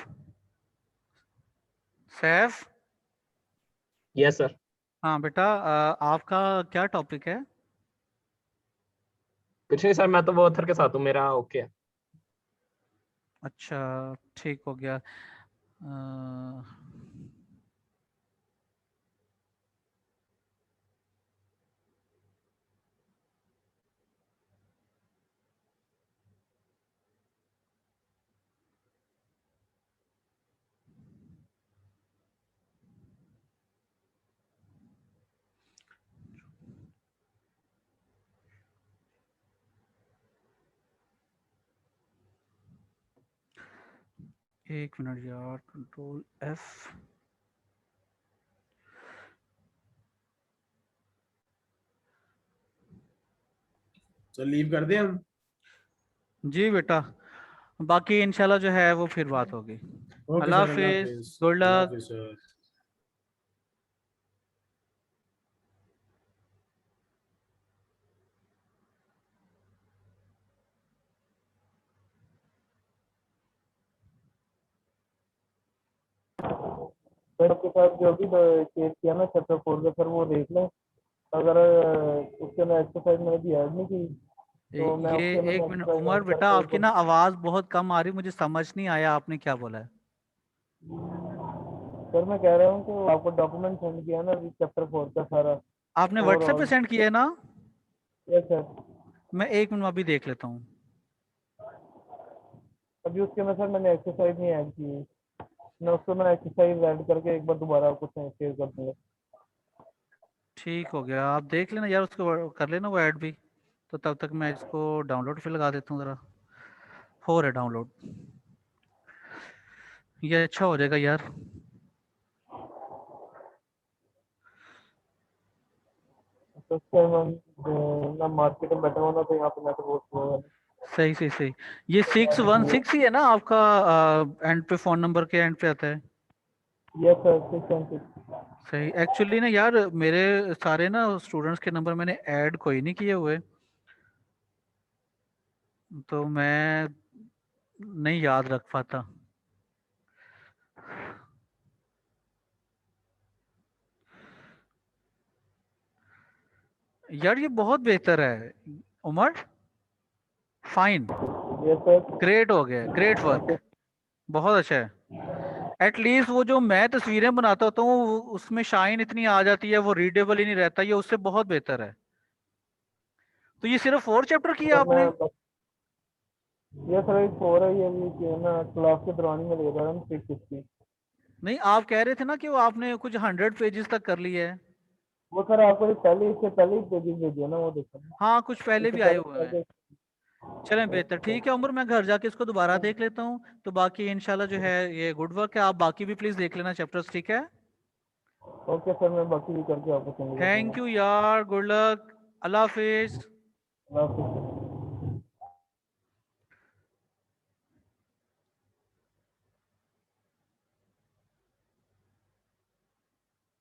सैफ। Yes sir. हाँ बेटा आपका क्या टॉपिक है? कुछ नहीं सर, मैं तो वो ऑथर के साथ हूँ, मेरा ओके है। अच्छा ठीक हो गया। एक मिनट यार, कंट्रोल एफ। तो लीव कर दें हम? जी बेटा, बाकी इंशाल्लाह जो है वो फिर बात होगी। ओके अल्लाह सर, अल्लाह हाफिज, हाफिज। गुड अल्लाह लक। हाफिज सर। सर आपके साथ जो भी शेयर किया ना चैप्टर 4 का, सर वो देख लें, अगर उसके अंदर एक्सरसाइज मैंने भी ऐड नहीं की तो मैं ये उसके अंदर एक मिनट एक्सरसाइज उमर ऐड बेटा, करके आपकी ना आवाज बहुत कम आ रही, मुझे समझ नहीं आया आपने क्या बोला है। सर मैं कह रहा हूँ कि आपको डॉक्यूमेंट सेंड किया ना चैप्टर 4 का सारा। आपने व्हाट्सएप पे सेंड किया है ना? Yes sir. मैं एक मिनट अभी देख लेता हूँ। अभी उसके अंदर सर मैंने एक्सरसाइज नहीं ऐड की है, मैं उसको मैं एक्सरसाइज ऐड करके एक बार दोबारा आपको शेयर कर दूंगा। ठीक हो गया, आप देख लेना यार, उसको कर लेना वो ऐड भी, तो तब तक मैं इसको डाउनलोड पे लगा देता हूँ ज़रा। हो रहा है डाउनलोड, ये अच्छा हो जाएगा यार। तो सर मैं मार्केट में बैठा हुआ ना, तो यहाँ पे नेटवर्क सही सही सही। ये 616 ही है ना आपका, एंड पे फोन नंबर के एंड पे आता है। Yes sir 616। सही। एक्चुअली ना यार मेरे सारे ना स्टूडेंट्स के नंबर मैंने ऐड कोई नहीं किए हुए, तो मैं नहीं याद रख पाता। यार ये बहुत बेहतर है Umar, fine, yes sir. Great हो गया, ग्रेट वर्क, बहुत अच्छा है। एटलीस्ट वो जो मैं तस्वीरें बनाता होता हूँ उसमें शाइन इतनी आ जाती है, वो रीडेबल ही नहीं रहता, ये उससे बहुत बेहतर है। तो ये सिर्फ 4 चैप्टर किया आपने? यस सर एक 4 है, ये भी कि ना क्लास के दौरान ही मैं ले रहा हूँ 660। नहीं, आप कह रहे थे ना कि वो आपने कुछ 100 पेजेस तक कर लिए है। वो सर आपको जो पहले इससे पहले ही पेजेस भेजे ना, वो देखो। हाँ कुछ पहले भी आए हुए हैं। चलें हाँ। बेहतर, ठीक है उमर, मैं घर जाके इसको दोबारा देख लेता हूँ। तो बाकी इंशाल्लाह जो है ये गुड वर्क है, आप बाकी भी प्लीज देख लेना चैप्टर्स, ठीक है? ओके सर, मैं बाकी भी करके आपको सेंड कर दूंगा। थैंक यू यार, गुड लक, अल्लाह हाफिज। अल्लाह हाफिज़।